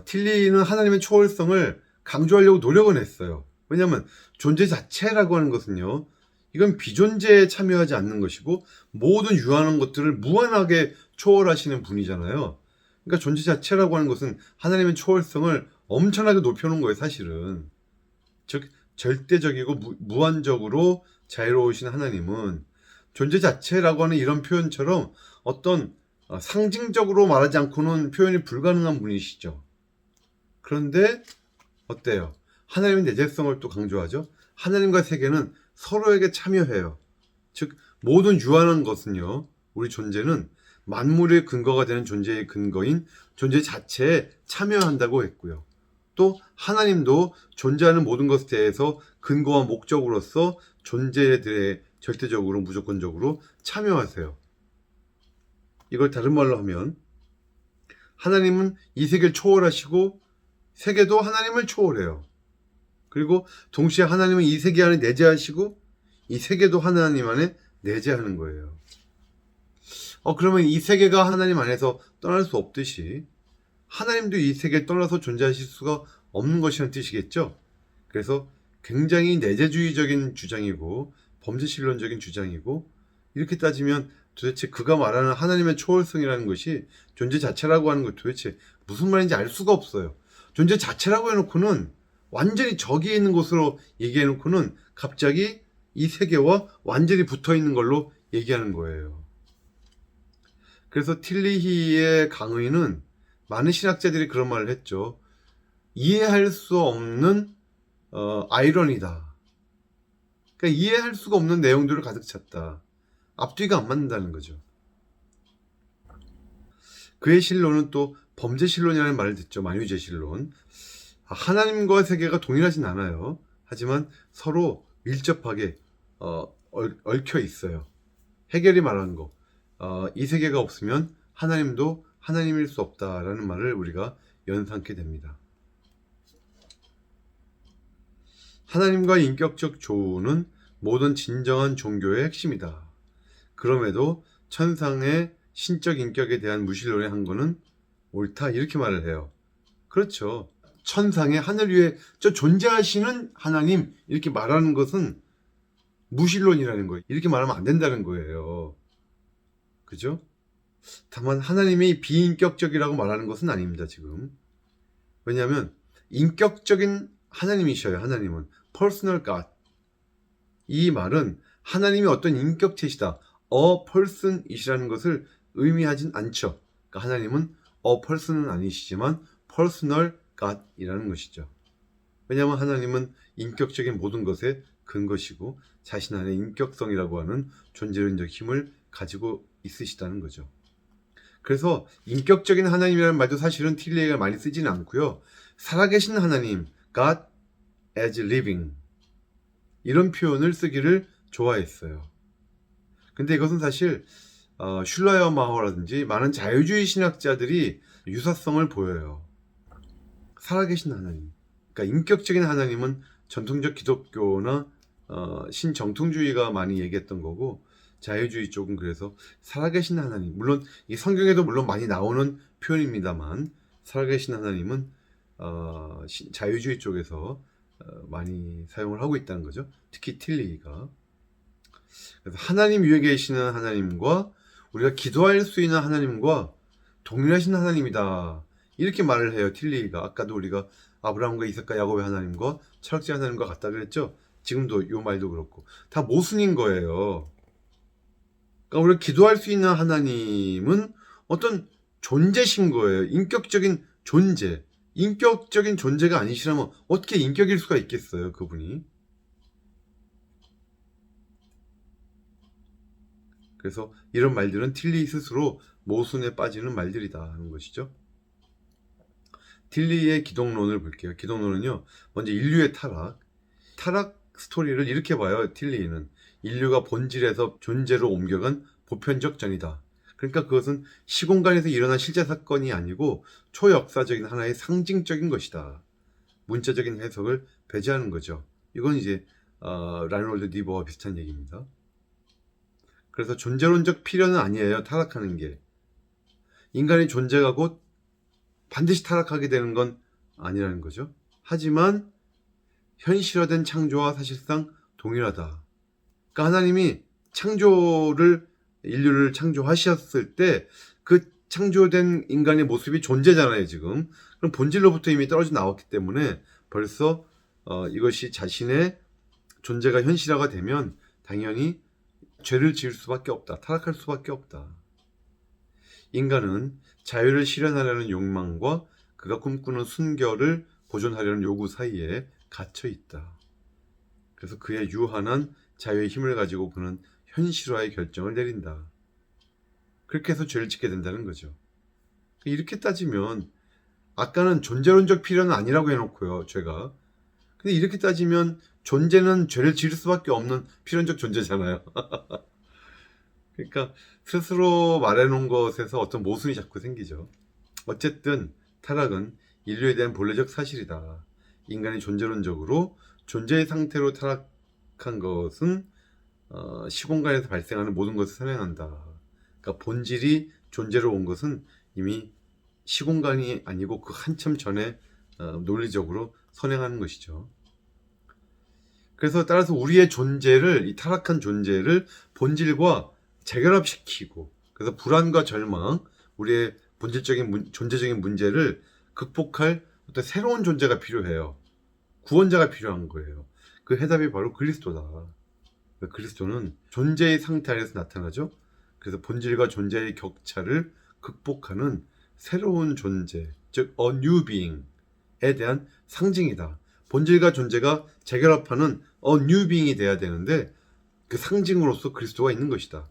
틸리는 하나님의 초월성을 강조하려고 노력은 했어요. 왜냐하면 존재 자체라고 하는 것은요, 이건 비존재에 참여하지 않는 것이고 모든 유한한 것들을 무한하게 초월하시는 분이잖아요. 그러니까 존재 자체라고 하는 것은 하나님의 초월성을 엄청나게 높여놓은 거예요, 사실은. 즉 절대적이고 무한적으로 자유로우신 하나님은 존재 자체라고 하는 이런 표현처럼 어떤 상징적으로 말하지 않고는 표현이 불가능한 분이시죠. 그런데 어때요? 하나님의 내재성을 또 강조하죠. 하나님과 세계는 서로에게 참여해요. 즉 모든 유한한 것은요, 우리 존재는 만물의 근거가 되는 존재의 근거인 존재 자체에 참여한다고 했고요. 또 하나님도 존재하는 모든 것에 대해서 근거와 목적으로서 존재에 대해 절대적으로 무조건적으로 참여하세요. 이걸 다른 말로 하면 하나님은 이 세계를 초월하시고 세계도 하나님을 초월해요. 그리고 동시에 하나님은 이 세계 안에 내재하시고 이 세계도 하나님 안에 내재하는 거예요. 그러면 이 세계가 하나님 안에서 떠날 수 없듯이 하나님도 이 세계를 떠나서 존재하실 수가 없는 것이라는 뜻이겠죠. 그래서 굉장히 내재주의적인 주장이고 범죄신론적인 주장이고, 이렇게 따지면 도대체 그가 말하는 하나님의 초월성이라는 것이 존재 자체라고 하는 것 도대체 무슨 말인지 알 수가 없어요. 존재 자체라고 해놓고는 완전히 저기에 있는 곳으로 얘기해놓고는 갑자기 이 세계와 완전히 붙어있는 걸로 얘기하는 거예요. 그래서 틸리히의 강의는 많은 신학자들이 그런 말을 했죠. 이해할 수 없는 아이러니다. 그러니까 이해할 수가 없는 내용들을 가득 찼다. 앞뒤가 안 맞는다는 거죠. 그의 신론은 또 범죄신론이라는 말을 듣죠. 만유죄신론. 하나님과 세계가 동일하진 않아요. 하지만 서로 밀접하게 얽혀 있어요. 헤겔이 말하는 거, 이 세계가 없으면 하나님도 하나님일 수 없다라는 말을 우리가 연상케 됩니다. 하나님과 인격적 조우는 모든 진정한 종교의 핵심이다. 그럼에도 천상의 신적 인격에 대한 무신론의 한 거는 옳다, 이렇게 말을 해요. 그렇죠. 천상의 하늘 위에 저 존재하시는 하나님, 이렇게 말하는 것은 무신론이라는 거예요. 이렇게 말하면 안 된다는 거예요. 그죠? 다만 하나님이 비인격적이라고 말하는 것은 아닙니다, 지금. 왜냐하면 인격적인 하나님이셔요. 하나님은 personal God. 이 말은 하나님이 어떤 인격체시다, a person이시라는 것을 의미하진 않죠. 그러니까 하나님은 a person은 아니시지만 personal God이라는 것이죠. 왜냐하면 하나님은 인격적인 모든 것의 근거시고 자신 안에 인격성이라고 하는 존재론적 힘을 가지고 있으시다는 거죠. 그래서 인격적인 하나님이라는 말도 사실은 틸리가 많이 쓰지는 않고요. 살아계신 하나님, God as living, 이런 표현을 쓰기를 좋아했어요. 근데 이것은 사실 슐라이어마허라든지 많은 자유주의 신학자들이 유사성을 보여요. 살아계신 하나님, 그러니까 인격적인 하나님은 전통적 기독교나 신정통주의가 많이 얘기했던 거고, 자유주의 쪽은 그래서 살아계신 하나님, 물론 이 성경에도 물론 많이 나오는 표현입니다만, 살아계신 하나님은 자유주의 쪽에서 많이 사용을 하고 있다는 거죠. 특히 틸리가. 그래서 하나님 위에 계시는 하나님과 우리가 기도할 수 있는 하나님과 동일하신 하나님이다, 이렇게 말을 해요. 틸리가. 아까도 우리가 아브라함과 이삭과 야곱의 하나님과 철학자 하나님과 같다 그랬죠. 지금도 요 말도 그렇고 다 모순인 거예요. 그러니까 우리가 기도할 수 있는 하나님은 어떤 존재신 거예요. 인격적인 존재. 인격적인 존재가 아니시라면 어떻게 인격일 수가 있겠어요, 그분이. 그래서 이런 말들은 틸리 스스로 모순에 빠지는 말들이다 하는 것이죠. 틸리의 기독론을 볼게요. 기독론은요, 먼저 인류의 타락 스토리를 이렇게 봐요. 틸리는 인류가 본질에서 존재로 옮겨간 보편적 전이다. 그러니까 그것은 시공간에서 일어난 실제 사건이 아니고 초역사적인 하나의 상징적인 것이다. 문자적인 해석을 배제하는 거죠. 이건 이제 라이놀드 니버와 비슷한 얘기입니다. 그래서 존재론적 필연은 아니에요, 타락하는 게. 인간의 존재가 곧 반드시 타락하게 되는 건 아니라는 거죠. 하지만 현실화된 창조와 사실상 동일하다. 그러니까 하나님이 인류를 창조하셨을 때 그 창조된 인간의 모습이 존재잖아요, 지금. 그럼 본질로부터 이미 떨어져 나왔기 때문에 벌써 이것이 자신의 존재가 현실화가 되면 당연히 죄를 지을 수밖에 없다. 타락할 수밖에 없다. 인간은 자유를 실현하려는 욕망과 그가 꿈꾸는 순결을 보존하려는 요구 사이에 갇혀 있다. 그래서 그의 유한한 자유의 힘을 가지고 그는 현실화의 결정을 내린다. 그렇게 해서 죄를 짓게 된다는 거죠. 이렇게 따지면 아까는 존재론적 필요는 아니라고 해놓고요, 죄가. 근데 이렇게 따지면 존재는 죄를 지을 수밖에 없는 필연적 존재잖아요. 그러니까 스스로 말해놓은 것에서 어떤 모순이 자꾸 생기죠. 어쨌든 타락은 인류에 대한 본래적 사실이다. 인간이 존재론적으로 존재의 상태로 타락한 것은 시공간에서 발생하는 모든 것을 선행한다. 그러니까 본질이 존재로 온 것은 이미 시공간이 아니고 그 한참 전에 논리적으로 선행하는 것이죠. 그래서 따라서 우리의 존재를, 이 타락한 존재를 본질과 재결합시키고, 그래서 불안과 절망, 우리의 본질적인 존재적인 문제를 극복할 어떤 새로운 존재가 필요해요. 구원자가 필요한 거예요. 그 해답이 바로 그리스도다. 그리스도는 존재의 상태 안에서 나타나죠. 그래서 본질과 존재의 격차를 극복하는 새로운 존재, 즉 a new being에 대한 상징이다. 본질과 존재가 재결합하는 a new being이 돼야 되는데 그 상징으로서 그리스도가 있는 것이다.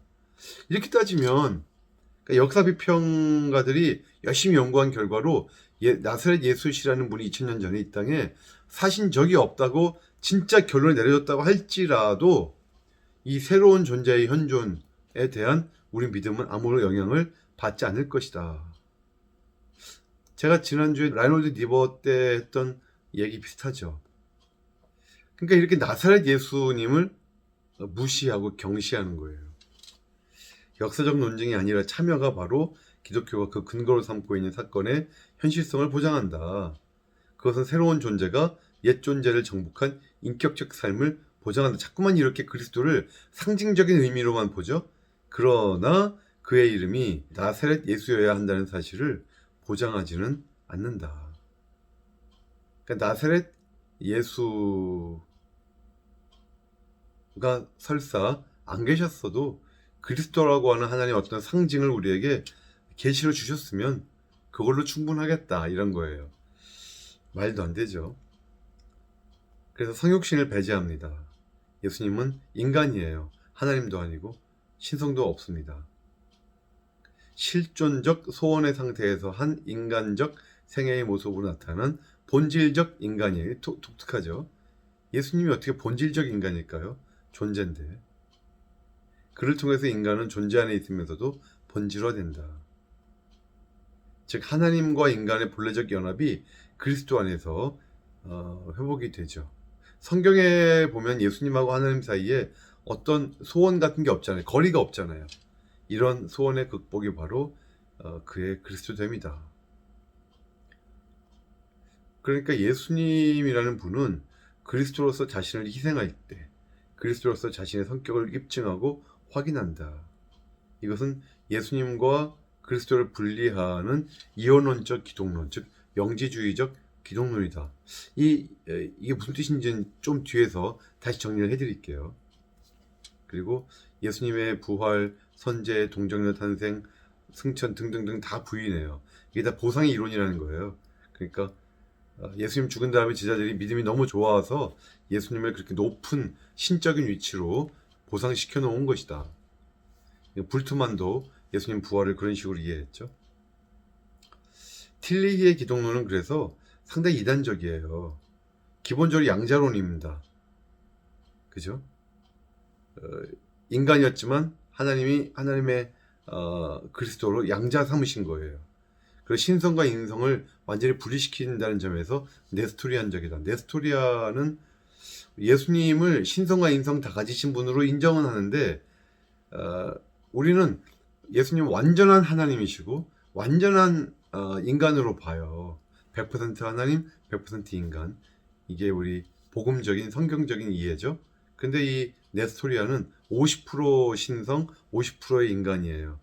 이렇게 따지면 역사 비평가들이 열심히 연구한 결과로 나사렛 예수시라는 분이 2000년 전에 이 땅에 사신 적이 없다고 진짜 결론을 내려줬다고 할지라도 이 새로운 존재의 현존에 대한 우리 믿음은 아무런 영향을 받지 않을 것이다. 제가 지난주에 라이놀드 니버 때 했던 얘기 비슷하죠. 그러니까 이렇게 나사렛 예수님을 무시하고 경시하는 거예요. 역사적 논증이 아니라 참여가 바로 기독교가 그 근거로 삼고 있는 사건의 현실성을 보장한다. 그것은 새로운 존재가 옛 존재를 정복한 인격적 삶을 보장한다. 자꾸만 이렇게 그리스도를 상징적인 의미로만 보죠. 그러나 그의 이름이 나사렛 예수여야 한다는 사실을 보장하지는 않는다. 그러니까 나사렛 예수가 설사 안 계셨어도 그리스도라고 하는 하나님의 어떤 상징을 우리에게 계시로 주셨으면 그걸로 충분하겠다, 이런 거예요. 말도 안 되죠. 그래서 성육신을 배제합니다. 예수님은 인간이에요. 하나님도 아니고 신성도 없습니다. 실존적 소원의 상태에서 한 인간적 생애의 모습으로 나타난 본질적 인간이에요. 독특하죠. 예수님이 어떻게 본질적 인간일까요? 존재인데. 그를 통해서 인간은 존재 안에 있으면서도 본질화된다. 즉 하나님과 인간의 본래적 연합이 그리스도 안에서 회복이 되죠. 성경에 보면 예수님하고 하나님 사이에 어떤 소원 같은 게 없잖아요. 거리가 없잖아요. 이런 소원의 극복이 바로 그의 그리스도됨이다. 그러니까 예수님이라는 분은 그리스도로서 자신을 희생할 때 그리스도로서 자신의 성격을 입증하고 확인한다. 이것은 예수님과 그리스도를 분리하는 이원론적 기독론, 즉 영지주의적 기독론이다. 이게 무슨 뜻인지는 좀 뒤에서 다시 정리를 해드릴게요. 그리고 예수님의 부활, 선제, 동정녀 탄생, 승천 등등등 다 부인해요. 이게 다 보상의 이론이라는 거예요. 그러니까 예수님 죽은 다음에 제자들이 믿음이 너무 좋아서 예수님을 그렇게 높은 신적인 위치로 보상시켜 놓은 것이다. 불트만도 예수님 부활을 그런 식으로 이해했죠. 틸리히의 기독론은 그래서 상당히 이단적이에요. 기본적으로 양자론입니다. 그죠? 인간이었지만 하나님의 그리스도로 양자 삼으신 거예요. 그리고 신성과 인성을 완전히 분리시킨다는 점에서 네스토리안적이다. 네스토리아는 예수님을 신성과 인성 다 가지신 분으로 인정은 하는데 우리는 예수님 완전한 하나님이시고 완전한 인간으로 봐요. 100% 하나님, 100% 인간. 이게 우리 복음적인 성경적인 이해죠. 근데 이 네스토리아는 50% 신성, 50%의 인간이에요.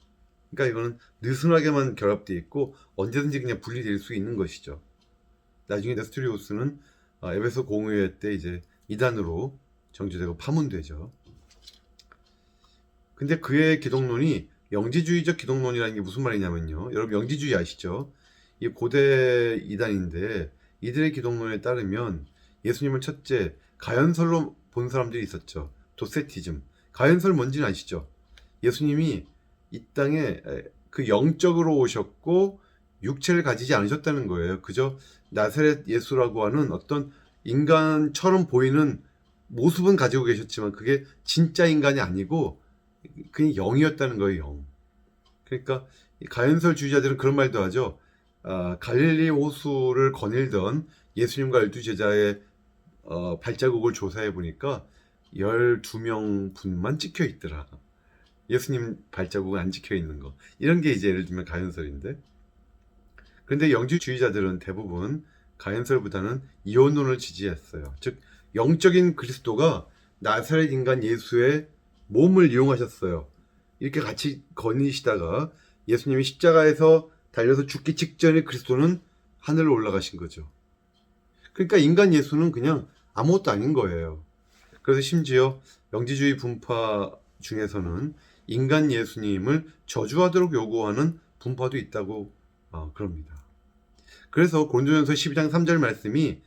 그러니까 이거는 느슨하게만 결합되어 있고 언제든지 그냥 분리될 수 있는 것이죠. 나중에 네스토리우스는 에베소 공의회 때 이제 이단으로 정죄되고 파문되죠. 근데 그의 기독론이 영지주의적 기독론이라는 게 무슨 말이냐면요. 여러분 영지주의 아시죠? 이 고대 이단인데 이들의 기독론에 따르면 예수님을 첫째 가연설로 본 사람들이 있었죠. 도세티즘. 가연설 뭔지는 아시죠? 예수님이 이 땅에 그 영적으로 오셨고 육체를 가지지 않으셨다는 거예요. 그저 나사렛 예수라고 하는 어떤 인간처럼 보이는 모습은 가지고 계셨지만 그게 진짜 인간이 아니고 그냥 영이었다는 거예요. 영. 그러니까 가연설 주의자들은 그런 말도 하죠. 갈릴리 호수를 거닐던 예수님과 12제자의 발자국을 조사해 보니까 12명 분만 찍혀 있더라. 예수님 발자국은 안 찍혀 있는 거. 이런 게 이제 예를 들면 가연설인데. 그런데 영지주의자들은 대부분 가연설보다는 이원론을 지지했어요. 즉 영적인 그리스도가 나사렛 인간 예수의 몸을 이용하셨어요. 이렇게 같이 거니시다가 예수님이 십자가에서 달려서 죽기 직전에 그리스도는 하늘로 올라가신 거죠. 그러니까 인간 예수는 그냥 아무것도 아닌 거예요. 그래서 심지어 영지주의 분파 중에서는 인간 예수님을 저주하도록 요구하는 분파도 있다고 그럽니다. 그래서 고린도전서 12장 3절 말씀이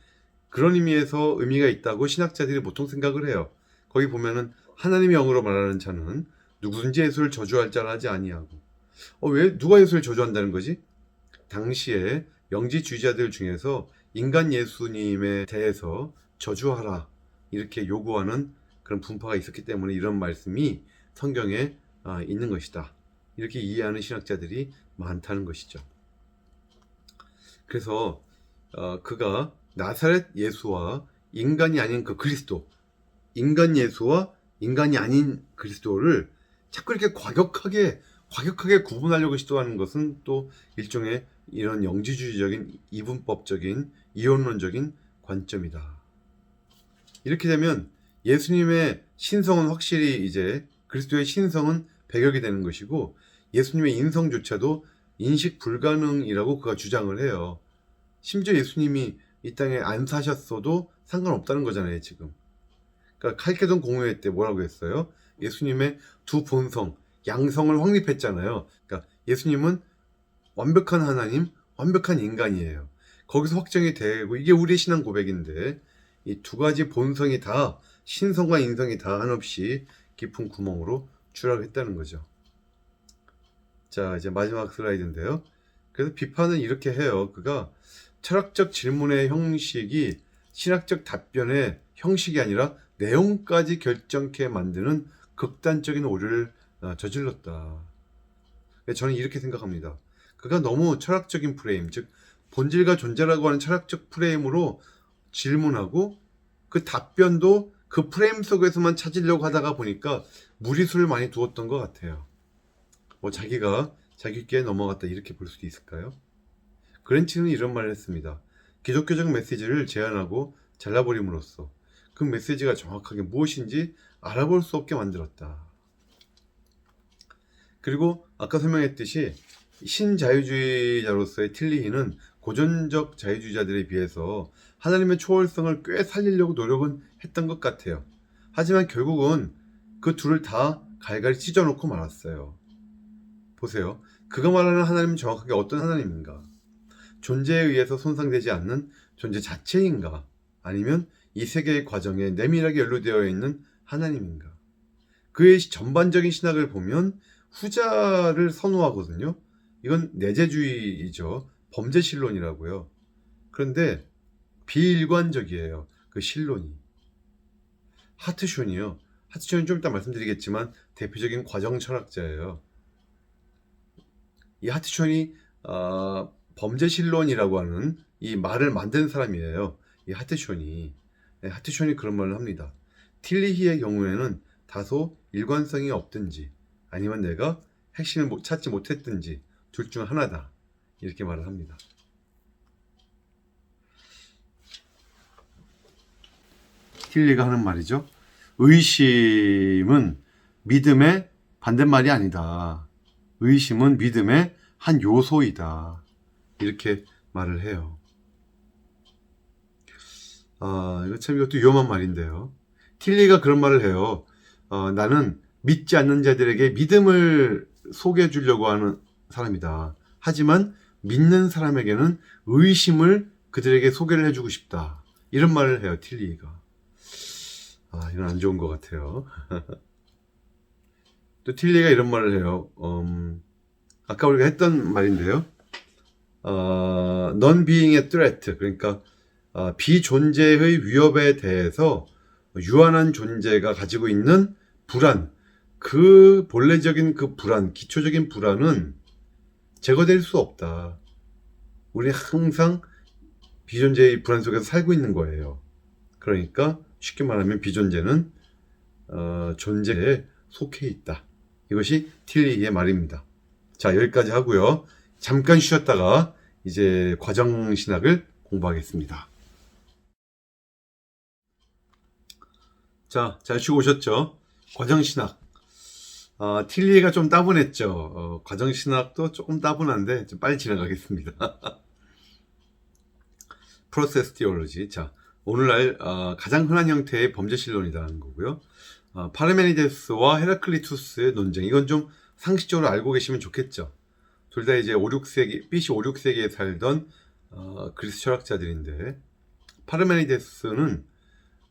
그런 의미에서 의미가 있다고 신학자들이 보통 생각을 해요. 거기 보면은 하나님의 영으로 말하는 자는 누구든지 예수를 저주할 자라 하지 아니하고. 왜 누가 예수를 저주한다는 거지? 당시에 영지주의자들 중에서 인간 예수님에 대해서 저주하라 이렇게 요구하는 그런 분파가 있었기 때문에 이런 말씀이 성경에 있는 것이다. 이렇게 이해하는 신학자들이 많다는 것이죠. 그래서 그가 나사렛 예수와 인간이 아닌 그 그리스도, 인간 예수와 인간이 아닌 그리스도를 자꾸 이렇게 과격하게 구분하려고 시도하는 것은 또 일종의 이런 영지주의적인 이분법적인 이원론적인 관점이다. 이렇게 되면 예수님의 신성은 확실히 이제 그리스도의 신성은 배격이 되는 것이고 예수님의 인성조차도 인식 불가능이라고 그가 주장을 해요. 심지어 예수님이 이 땅에 안 사셨어도 상관없다는 거잖아요, 지금. 그러니까 칼케돈 공회회 때 뭐라고 했어요? 예수님의 두 본성, 양성을 확립했잖아요. 그러니까 예수님은 완벽한 하나님, 완벽한 인간이에요. 거기서 확정이 되고 이게 우리의 신앙 고백인데 이 두 가지 본성이 다 신성과 인성이 다 한없이 깊은 구멍으로 추락했다는 거죠. 자, 이제 마지막 슬라이드인데요. 그래서 비판은 이렇게 해요. 그가 철학적 질문의 형식이 신학적 답변의 형식이 아니라 내용까지 결정케 만드는 극단적인 오류를 저질렀다. 저는 이렇게 생각합니다. 그가 너무 철학적인 프레임, 즉 본질과 존재라고 하는 철학적 프레임으로 질문하고 그 답변도 그 프레임 속에서만 찾으려고 하다가 보니까 무리수를 많이 두었던 것 같아요. 뭐 자기가 자기께 넘어갔다 이렇게 볼 수도 있을까요? 그랜치는 이런 말을 했습니다. 기독교적 메시지를 제안하고 잘라버림으로써 그 메시지가 정확하게 무엇인지 알아볼 수 없게 만들었다. 그리고 아까 설명했듯이 신자유주의자로서의 틸리히는 고전적 자유주의자들에 비해서 하나님의 초월성을 꽤 살리려고 노력은 했던 것 같아요. 하지만 결국은 그 둘을 다 갈갈이 찢어놓고 말았어요. 보세요. 그가 말하는 하나님은 정확하게 어떤 하나님인가? 존재에 의해서 손상되지 않는 존재 자체인가? 아니면 이 세계의 과정에 내밀하게 연루되어 있는 하나님인가? 그의 전반적인 신학을 보면 후자를 선호하거든요. 이건 내재주의이죠. 범죄신론이라고요. 그런데 비일관적이에요. 그 신론이. 하트숀이요. 하트숀은 좀 이따 말씀드리겠지만 대표적인 과정 철학자예요. 이 하트숀이 범죄신론이라고 하는 이 말을 만든 사람이에요. 이 하트숀이. 네, 하트숀이 그런 말을 합니다. 틸리히의 경우에는 다소 일관성이 없든지 아니면 내가 핵심을 찾지 못했든지 둘 중 하나다. 이렇게 말을 합니다. 틸리가 하는 말이죠. 의심은 믿음의 반대말이 아니다. 의심은 믿음의 한 요소이다. 이렇게 말을 해요. 이것도 위험한 말인데요. 틸리가 그런 말을 해요. 나는 믿지 않는 자들에게 믿음을 소개해 주려고 하는 사람이다. 하지만 믿는 사람에게는 의심을 그들에게 소개를 해주고 싶다. 이런 말을 해요, 틸리가. 이건 안 좋은 것 같아요. 또 틸리가 이런 말을 해요. 아까 우리가 했던 말인데요. Non-being a threat, 그러니까 비존재의 위협에 대해서 유한한 존재가 가지고 있는 불안, 그 본래적인 그 불안, 기초적인 불안은 제거될 수 없다. 우리 항상 비존재의 불안 속에서 살고 있는 거예요. 그러니까 쉽게 말하면 비존재는 존재에 속해 있다. 이것이 틸리의 말입니다. 자, 여기까지 하고요. 잠깐 쉬었다가 이제 과정신학을 공부하겠습니다. 자, 잘 쉬고 오셨죠? 과정신학. 틸리가 좀 따분했죠. 과정신학도 조금 따분한데 좀 빨리 지나가겠습니다. 프로세스 티올로지. 자, 오늘날 가장 흔한 형태의 범죄신론이라는 거고요. 파르메니데스와 헤라클리투스의 논쟁. 이건 좀 상식적으로 알고 계시면 좋겠죠. 둘 다 이제 5, 6세기, BC 5, 6세기에 살던 그리스 철학자들인데, 파르메니데스는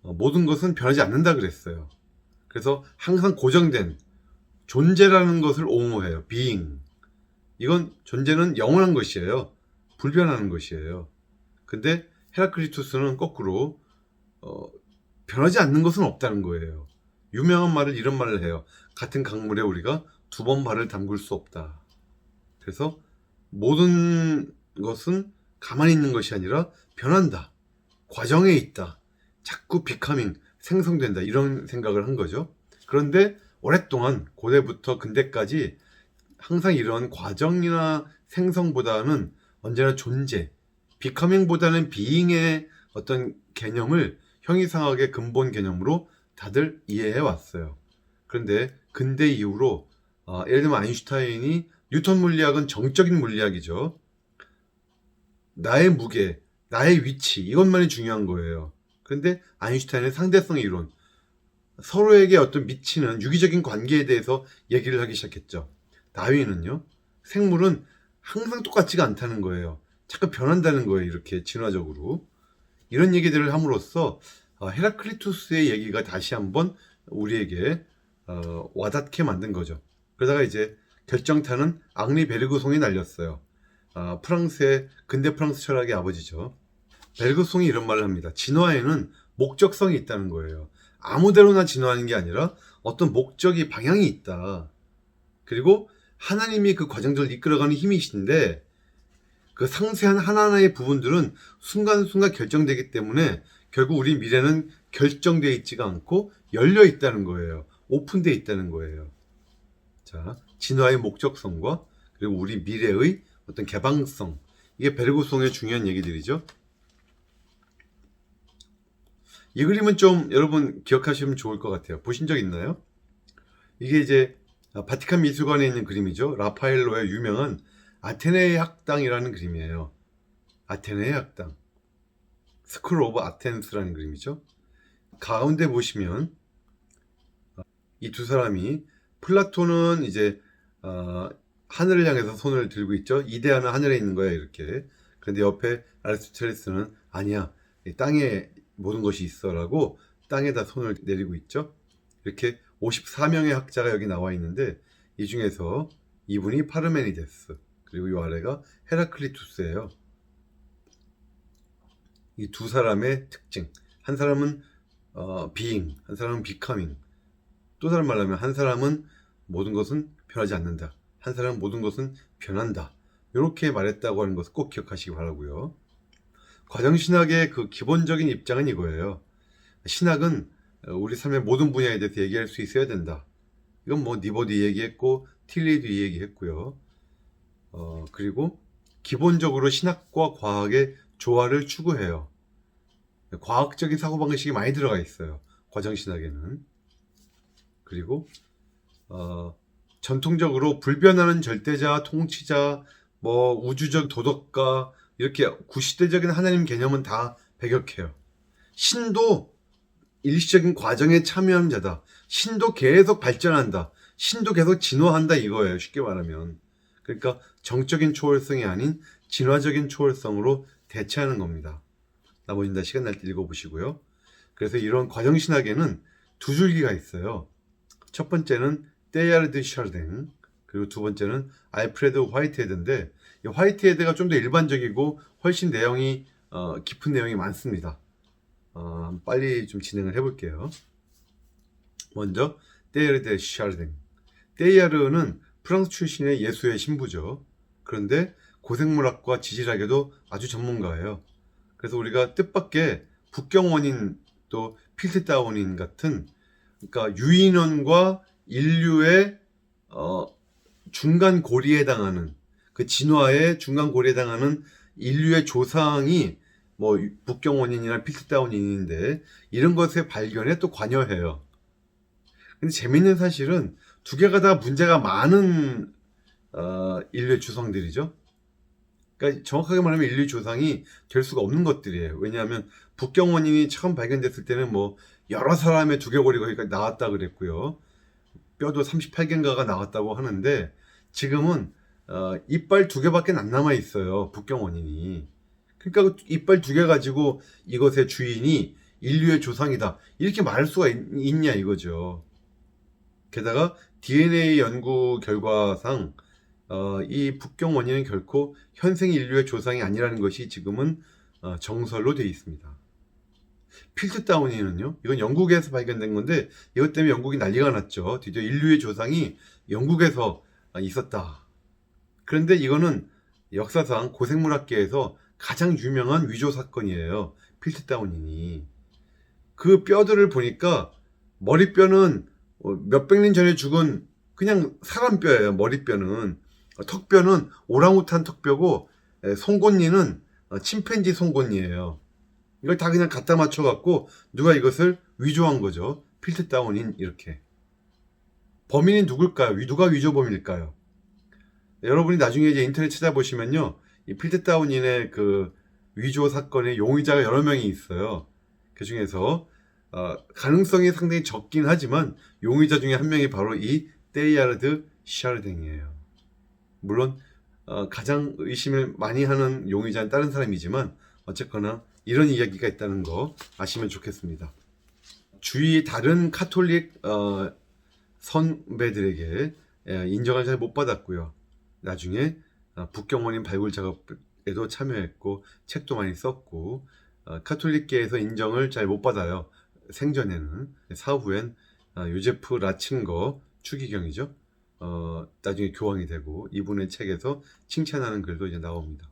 모든 것은 변하지 않는다 그랬어요. 그래서 항상 고정된 존재라는 것을 옹호해요. being. 이건 존재는 영원한 것이에요. 불변하는 것이에요. 근데 헤라클리투스는 거꾸로 변하지 않는 것은 없다는 거예요. 유명한 말을 이런 말을 해요. 같은 강물에 우리가 두 번 발을 담글 수 없다. 그래서 모든 것은 가만히 있는 것이 아니라 변한다. 과정에 있다. 자꾸 becoming, 생성된다. 이런 생각을 한 거죠. 그런데 오랫동안 고대부터 근대까지 항상 이런 과정이나 생성보다는 언제나 존재, becoming보다는 being의 어떤 개념을 형이상학의 근본 개념으로 다들 이해해 왔어요. 그런데 근대 이후로 예를 들면 아인슈타인이 뉴턴 물리학은 정적인 물리학이죠. 나의 무게, 나의 위치, 이것만이 중요한 거예요. 그런데 아인슈타인의 상대성 이론, 서로에게 어떤 미치는 유기적인 관계에 대해서 얘기를 하기 시작했죠. 다윈은요, 생물은 항상 똑같지가 않다는 거예요. 자꾸 변한다는 거예요. 이렇게 진화적으로. 이런 얘기들을 함으로써 헤라클리투스의 얘기가 다시 한번 우리에게 와닿게 만든 거죠. 그러다가 이제 결정타는 앙리 베르그송이 날렸어요. 프랑스의 근대 프랑스 철학의 아버지죠. 베르그송이 이런 말을 합니다. 진화에는 목적성이 있다는 거예요. 아무데로나 진화하는 게 아니라 어떤 목적이 방향이 있다. 그리고 하나님이 그 과정들을 이끌어가는 힘이신데 그 상세한 하나하나의 부분들은 순간순간 결정되기 때문에 결국 우리 미래는 결정되어 있지가 않고 열려 있다는 거예요. 오픈되어 있다는 거예요. 자, 진화의 목적성과 그리고 우리 미래의 어떤 개방성, 이게 베르그송의 중요한 얘기들이죠. 이 그림은 좀 여러분 기억하시면 좋을 것 같아요. 보신 적 있나요? 이게 이제 바티칸 미술관에 있는 그림이죠. 라파엘로의 유명한 아테네의 학당이라는 그림이에요. 아테네의 학당. 스쿨 오브 아테네스라는 그림이죠. 가운데 보시면 이 두 사람이, 플라톤은 이제 하늘을 향해서 손을 들고 있죠. 이데아는 하늘에 있는 거야, 이렇게. 그런데 옆에 아리스토텔레스는 아니야, 이 땅에 모든 것이 있어라고 땅에다 손을 내리고 있죠. 이렇게 54명의 학자가 여기 나와 있는데 이 중에서 이분이 파르메니데스, 그리고 이 아래가 헤라클리투스예요. 이 두 사람의 특징, 한 사람은 being, 한 사람은 becoming. 또 다른 말로 하면 한 사람은 모든 것은 변하지 않는다, 한 사람은 모든 것은 변한다, 이렇게 말했다고 하는 것을 꼭 기억하시기 바라고요. 과정신학의 그 기본적인 입장은 이거예요. 신학은 우리 삶의 모든 분야에 대해서 얘기할 수 있어야 된다. 이건 뭐 니버도 얘기했고 틸리도 얘기했고요. 그리고 기본적으로 신학과 과학의 조화를 추구해요. 과학적인 사고방식이 많이 들어가 있어요, 과정신학에는. 그리고 전통적으로 불변하는 절대자, 통치자, 뭐 우주적 도덕가, 이렇게 구시대적인 하나님 개념은 다 배격해요. 신도 일시적인 과정에 참여하는 자다. 신도 계속 발전한다. 신도 계속 진화한다, 이거예요, 쉽게 말하면. 그러니까 정적인 초월성이 아닌 진화적인 초월성으로 대체하는 겁니다. 나머지는 다 시간 날 때 읽어보시고요. 그래서 이런 과정신학에는 두 줄기가 있어요. 첫 번째는 테야르드 샤르댕, 그리고 두 번째는 알프레드 화이트헤드인데, 이 화이트헤드가 좀 더 일반적이고 훨씬 내용이 깊은 내용이 많습니다. 빨리 좀 진행을 해볼게요. 먼저 테야르드 샤르댕. 테야르는 프랑스 출신의 예수의 신부죠. 그런데 고생물학과 지질학에도 아주 전문가예요. 그래서 우리가 뜻밖의 북경원인, 또 필트다운인 같은, 그러니까 유인원과 인류의 중간 고리에 해당하는, 그 진화의 중간 고리에 해당하는 인류의 조상이 뭐 북경원인이나 필트다운인인데, 이런 것의 발견에 또 관여해요. 근데 재밌는 사실은 두 개가 다 문제가 많은 인류의 조상들이죠. 그러니까 정확하게 말하면 인류 조상이 될 수가 없는 것들이에요. 왜냐하면 북경원인이 처음 발견됐을 때는 뭐 여러 사람의 두개골이가 나왔다 그랬고요. 뼈도 38개인가가 나왔다고 하는데, 지금은 이빨 2개밖에 안 남아 있어요, 북경원인이. 그러니까 그 이빨 2개 가지고 이것의 주인이 인류의 조상이다, 이렇게 말할 수가 있냐 이거죠. 게다가 DNA 연구 결과상 이 북경원인은 결코 현생 인류의 조상이 아니라는 것이 지금은 정설로 되어 있습니다. 필트다운이는요, 이건 영국에서 발견된 건데 이것 때문에 영국이 난리가 났죠. 드디어 인류의 조상이 영국에서 있었다. 그런데 이거는 역사상 고생물학계에서 가장 유명한 위조 사건이에요, 필트다운인이. 그 뼈들을 보니까 머리뼈는 몇백 년 전에 죽은 그냥 사람 뼈예요, 머리뼈는. 턱뼈는 오랑우탄 턱뼈고, 송곳니는 침팬지 송곳니예요. 이걸 다 그냥 갖다 맞춰 갖고 누가 이것을 위조한 거죠, 필트다운인 이렇게. 범인이 누굴까요? 누가 위조 범일까요? 여러분이 나중에 이제 인터넷 찾아보시면요, 이 필트다운인의 그 위조 사건의 용의자가 여러 명이 있어요. 그 중에서 가능성이 상당히 적긴 하지만 용의자 중에 한 명이 바로 이 테야르드 샤르댕이에요. 물론 가장 의심을 많이 하는 용의자는 다른 사람이지만 어쨌거나 이런 이야기가 있다는 거 아시면 좋겠습니다. 주위 다른 카톨릭 선배들에게 인정을 잘 못 받았고요. 나중에 북경원인 발굴 작업에도 참여했고 책도 많이 썼고, 카톨릭계에서 인정을 잘 못 받아요. 생전에는. 사후엔 요제프 라칭거 추기경이죠. 나중에 교황이 되고 이분의 책에서 칭찬하는 글도 이제 나옵니다.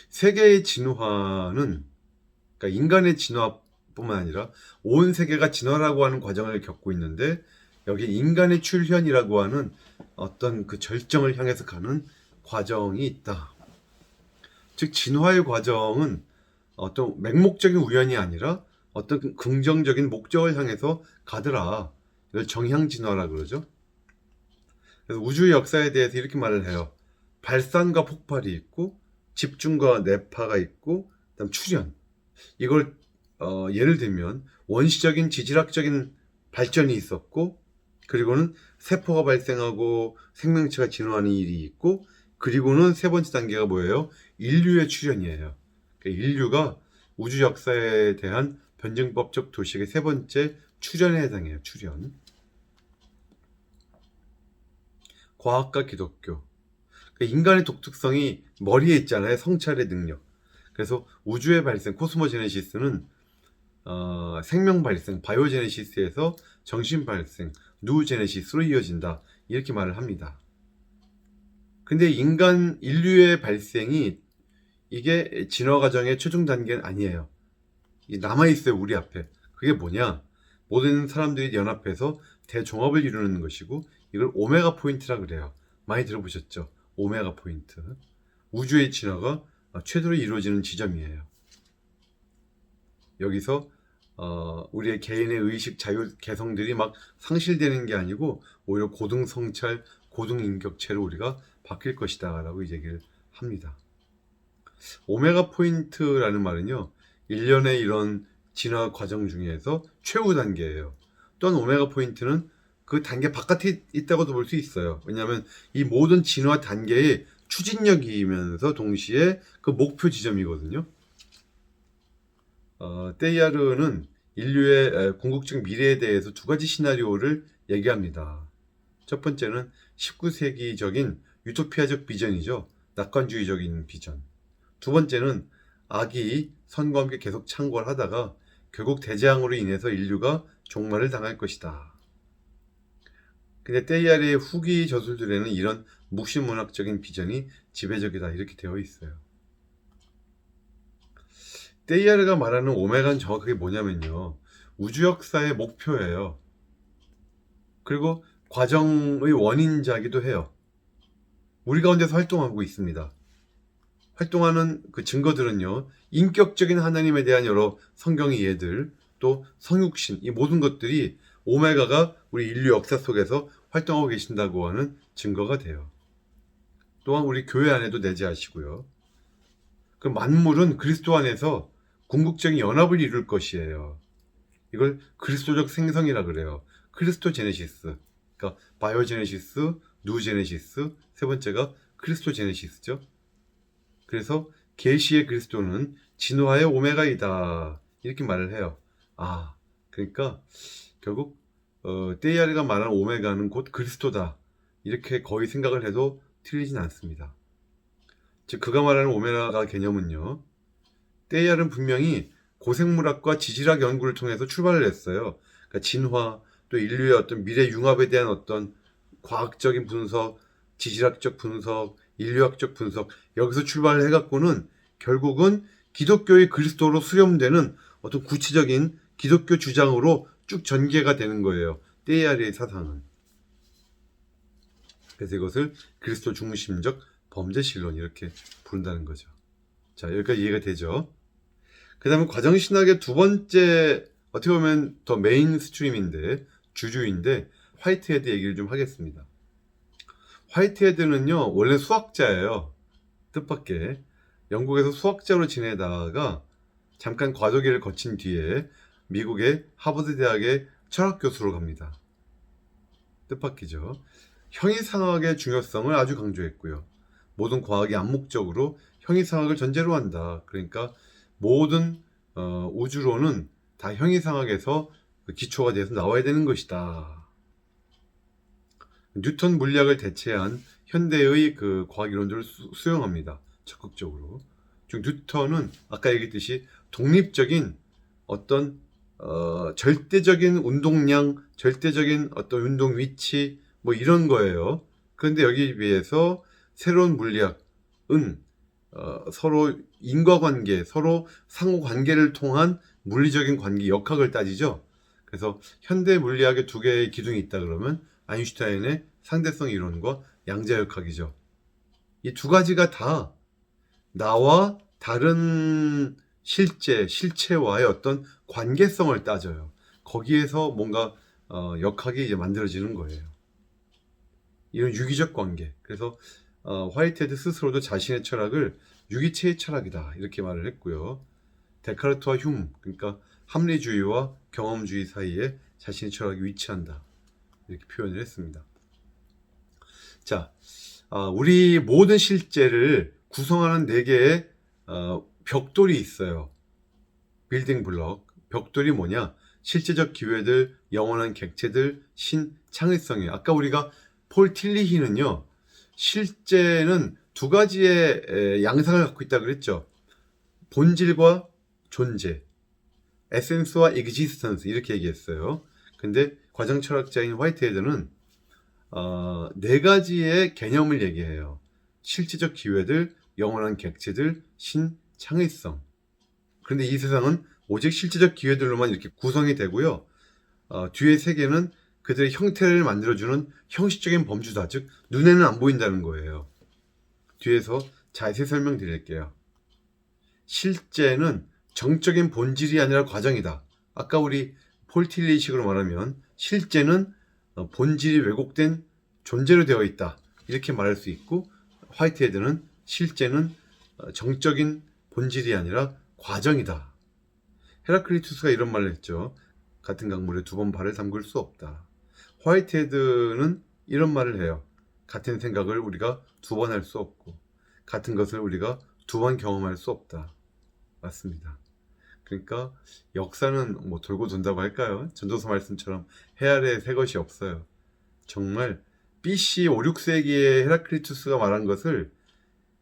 세계의 진화는, 그러니까 인간의 진화뿐만 아니라 온 세계가 진화라고 하는 과정을 겪고 있는데, 여기 인간의 출현이라고 하는 어떤 그 절정을 향해서 가는 과정이 있다. 즉 진화의 과정은 어떤 맹목적인 우연이 아니라 어떤 긍정적인 목적을 향해서 가더라. 이걸 정향진화라 그러죠. 그래서 우주의 역사에 대해서 이렇게 말을 해요. 발산과 폭발이 있고, 집중과 내파가 있고, 그다음 출현. 이걸 예를 들면 원시적인 지질학적인 발전이 있었고, 그리고는 세포가 발생하고 생명체가 진화하는 일이 있고, 그리고는 세 번째 단계가 뭐예요? 인류의 출현이에요. 그러니까 인류가 우주 역사에 대한 변증법적 도식의 세 번째 출현에 해당해요. 출현. 과학과 기독교. 그러니까 인간의 독특성이 머리에 있잖아요. 성찰의 능력. 그래서 우주의 발생, 코스모제네시스는 생명 발생, 바이오제네시스에서 정신 발생, 누제네시스로 이어진다. 이렇게 말을 합니다. 근데 인류의 발생이 이게 진화 과정의 최종 단계는 아니에요. 남아있어요, 우리 앞에. 그게 뭐냐? 모든 사람들이 연합해서 대종합을 이루는 것이고, 이걸 오메가 포인트라 그래요. 많이 들어보셨죠? 오메가 포인트. 우주의 진화가 최대로 이루어지는 지점이에요. 여기서 우리의 개인의 의식, 자유, 개성들이 막 상실되는 게 아니고 오히려 고등 성찰, 고등 인격체로 우리가 바뀔 것이다 라고 이 얘기를 합니다. 오메가 포인트라는 말은요, 일련의 이런 진화 과정 중에서 최후 단계예요. 또한 오메가 포인트는 그 단계 바깥에 있다고도 볼 수 있어요. 왜냐하면 이 모든 진화 단계의 추진력이면서 동시에 그 목표 지점이거든요. 테이야르는 인류의 궁극적 미래에 대해서 두 가지 시나리오를 얘기합니다. 첫 번째는 19세기적인 유토피아적 비전이죠. 낙관주의적인 비전. 두 번째는 악이 선과 함께 계속 창궐하다가 결국 대재앙으로 인해서 인류가 종말을 당할 것이다. 근데 테이야르의 후기 저술들에는 이런 묵시문학적인 비전이 지배적이다 이렇게 되어 있어요. 테이야르가 말하는 오메가는 정확하게 뭐냐면요, 우주 역사의 목표예요. 그리고 과정의 원인자기도 해요. 우리 가운데서 활동하고 있습니다. 활동하는 그 증거들은요, 인격적인 하나님에 대한 여러 성경의 예들, 또 성육신, 이 모든 것들이 오메가가 우리 인류 역사 속에서 활동하고 계신다고 하는 증거가 돼요. 또한 우리 교회 안에도 내재하시고요. 그 만물은 그리스도 안에서 궁극적인 연합을 이룰 것이에요. 이걸 그리스도적 생성이라 그래요. 크리스토제네시스. 그러니까 바이오제네시스, 누제네시스, 세 번째가 크리스토제네시스죠. 그래서 계시의 그리스도는 진화의 오메가이다 이렇게 말을 해요. 그러니까 결국 테이야르가 말하는 오메가는 곧 그리스도다 이렇게 거의 생각을 해도 틀리진 않습니다. 즉 그가 말하는 오메가 개념은요, 테이야르는 분명히 고생물학과 지질학 연구를 통해서 출발을 했어요. 그러니까 진화, 또 인류의 어떤 미래 융합에 대한 어떤 과학적인 분석, 지질학적 분석, 인류학적 분석, 여기서 출발을 해갖고는 결국은 기독교의 그리스도로 수렴되는 어떤 구체적인 기독교 주장으로 쭉 전개가 되는 거예요. 테이야르의 사상은. 그래서 이것을 그리스도 중심적 범죄신론 이렇게 부른다는 거죠. 자, 여기까지 이해가 되죠? 그 다음에 과정신학의 두 번째, 어떻게 보면 더 메인 스트림인데, 주주인데, 화이트헤드 얘기를 좀 하겠습니다. 화이트헤드는요, 원래 수학자예요. 뜻밖의. 영국에서 수학자로 지내다가 잠깐 과도기를 거친 뒤에 미국의 하버드 대학의 철학 교수로 갑니다. 뜻밖이죠. 형이상학의 중요성을 아주 강조했고요. 모든 과학이 암묵적으로 형이상학을 전제로 한다. 그러니까 모든 우주론은 다 형이상학에서 기초가 돼서 나와야 되는 것이다. 뉴턴 물리학을 대체한 현대의 그 과학 이론들을 수용합니다. 적극적으로. 즉 뉴턴은 아까 얘기했듯이 독립적인 어떤 절대적인 운동량, 절대적인 어떤 운동 위치, 뭐 이런 거예요. 그런데 여기에 비해서 새로운 물리학은 서로 인과관계, 서로 상호관계를 통한 물리적인 관계, 역학을 따지죠. 그래서 현대 물리학의 두 개의 기둥이 있다 그러면 아인슈타인의 상대성 이론과 양자역학이죠. 이 두 가지가 다 나와 다른 실체와의 어떤 관계성을 따져요. 거기에서 뭔가 역학이 이제 만들어지는 거예요. 이런 유기적 관계. 그래서 화이트헤드 스스로도 자신의 철학을 유기체의 철학이다 이렇게 말을 했고요. 데카르트와 휴무, 그러니까 합리주의와 경험주의 사이에 자신의 철학이 위치한다 이렇게 표현을 했습니다. 자, 우리 모든 실제를 구성하는 4개의 벽돌이 있어요. 빌딩 블럭. 벽돌이 뭐냐? 실제적 기회들, 영원한 객체들, 신, 창의성이에요. 아까 우리가 폴 틸리히는요, 실제는 두 가지의 양상을 갖고 있다고 그랬죠. 본질과 존재, 에센스와 existence 이렇게 얘기했어요. 근데 과정 철학자인 화이트헤드는 4가지의 개념을 얘기해요. 실제적 기회들, 영원한 객체들, 신, 창의성. 그런데 이 세상은 오직 실제적 기회들로만 이렇게 구성이 되고요. 뒤에 3개는 그들의 형태를 만들어주는 형식적인 범주다. 즉 눈에는 안 보인다는 거예요. 뒤에서 자세히 설명드릴게요. 실제는 정적인 본질이 아니라 과정이다. 아까 우리 폴 틸리식으로 말하면 실제는 본질이 왜곡된 존재로 되어 있다. 이렇게 말할 수 있고, 화이트헤드는 실제는 정적인 본질이 아니라 과정이다. 헤라클리투스가 이런 말을 했죠. 같은 강물에 2번 발을 담글 수 없다. 화이트헤드는 이런 말을 해요. 같은 생각을 우리가 2번 할 수 없고 같은 것을 우리가 2번 경험할 수 없다. 맞습니다. 그러니까 역사는 뭐 돌고 돈다고 할까요? 전도서 말씀처럼 해 아래 새 것이 없어요. 정말 BC 5, 6세기에 헤라클리투스가 말한 것을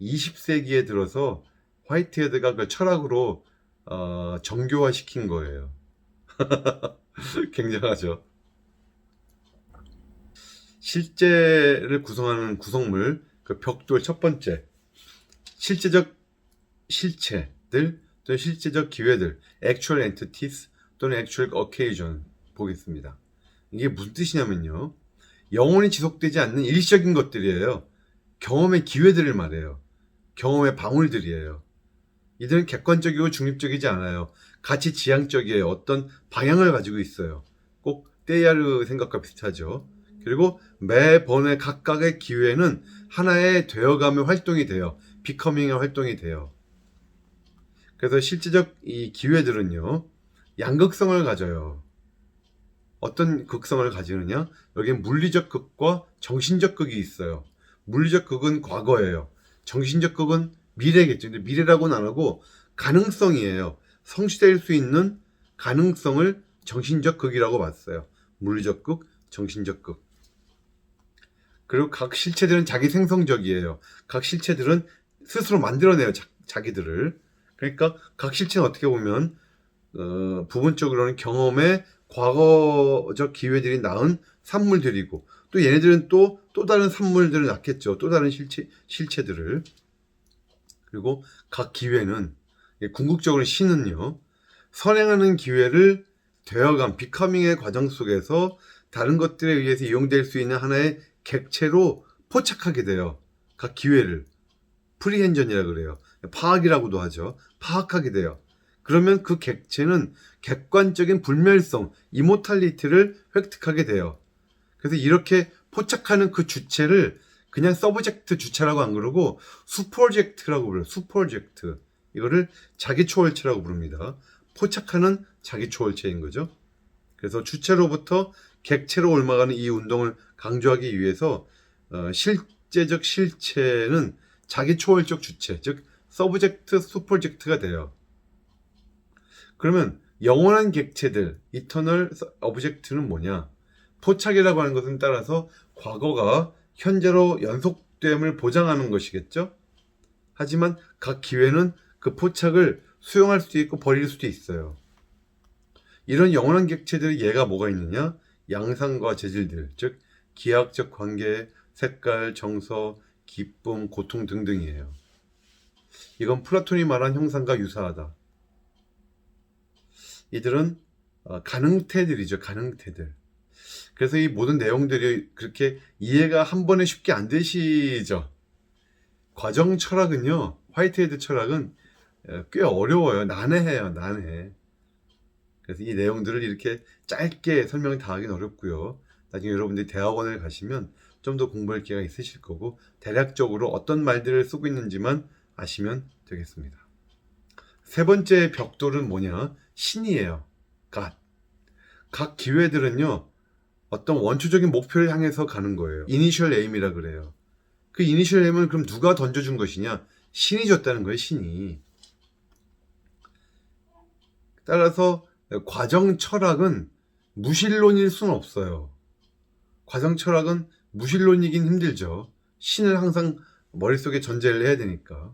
20세기에 들어서 화이트헤드가 그 철학으로 정교화시킨 거예요. 굉장하죠. 실제를 구성하는 구성물, 그 벽돌 첫 번째, 실제적 실체들 또는 실제적 기회들, actual entities 또는 actual occasion 보겠습니다. 이게 무슨 뜻이냐면요, 영원히 지속되지 않는 일시적인 것들이에요. 경험의 기회들을 말해요. 경험의 방울들이에요. 이들은 객관적이고 중립적이지 않아요. 가치 지향적이에요. 어떤 방향을 가지고 있어요. 꼭 테야르 생각과 비슷하죠. 그리고 매번의 각각의 기회는 하나의 되어감의 활동이 돼요. 비커밍의 활동이 돼요. 그래서 실제적 이 기회들은요, 양극성을 가져요. 어떤 극성을 가지느냐? 여기에 물리적 극과 정신적 극이 있어요. 물리적 극은 과거예요. 정신적 극은 미래겠죠. 근데 미래라고는 안 하고 가능성이에요. 성취될 수 있는 가능성을 정신적 극이라고 봤어요. 물리적 극, 정신적 극. 그리고 각 실체들은 자기 생성적이에요. 각 실체들은 스스로 만들어내요. 자기들을. 그러니까 각 실체는 어떻게 보면 부분적으로는 경험의 과거적 기회들이 낳은 산물들이고, 또 얘네들은 또 다른 산물들을 낳겠죠. 또 다른 실체들을. 그리고 각 기회는, 궁극적으로 신은요, 선행하는 기회를 되어감, 비커밍의 과정 속에서 다른 것들에 의해서 이용될 수 있는 하나의 객체로 포착하게 돼요. 각 기회를. 프리헨전이라 그래요. 파악이라고도 하죠. 파악하게 돼요. 그러면 그 객체는 객관적인 불멸성, 이모탈리티를 획득하게 돼요. 그래서 이렇게 포착하는 그 주체를 그냥 서브젝트 주체라고 안 그러고 수퍼젝트라고 불러요. 수퍼젝트. 이거를 자기 초월체라고 부릅니다. 포착하는 자기 초월체인 거죠. 그래서 주체로부터 객체로 옮아가는 이 운동을 강조하기 위해서 실제적 실체는 자기 초월적 주체, 즉 서브젝트, 수퍼젝트가 돼요. 그러면 영원한 객체들, 이터널 오브젝트는 뭐냐? 포착이라고 하는 것은 따라서 과거가 현재로 연속됨을 보장하는 것이겠죠? 하지만 각 기회는 그 포착을 수용할 수도 있고 버릴 수도 있어요. 이런 영원한 객체들의 예가 뭐가 있느냐? 양상과 재질들, 즉 기하학적 관계, 색깔, 정서, 기쁨, 고통 등등이에요. 이건 플라톤이 말한 형상과 유사하다. 이들은 가능태들이죠. 가능태들. 그래서 이 모든 내용들이 그렇게 이해가 한 번에 쉽게 안 되시죠. 과정 철학은요, 화이트헤드 철학은 꽤 어려워요. 난해해요. 난해. 그래서 이 내용들을 이렇게 짧게 설명 다 하긴 어렵고요. 나중에 여러분들이 대학원을 가시면 좀 더 공부할 기회가 있으실 거고, 대략적으로 어떤 말들을 쓰고 있는지만 아시면 되겠습니다. 세 번째 벽돌은 뭐냐? 신이에요. God. 각 기회들은요, 어떤 원초적인 목표를 향해서 가는 거예요. 이니셜 에임이라 그래요. 그 이니셜 에임은 그럼 누가 던져준 것이냐? 신이 줬다는 거예요. 신이. 따라서 과정 철학은 무신론일 수는 없어요. 과정 철학은 무신론이긴 힘들죠. 신을 항상 머릿속에 전제를 해야 되니까.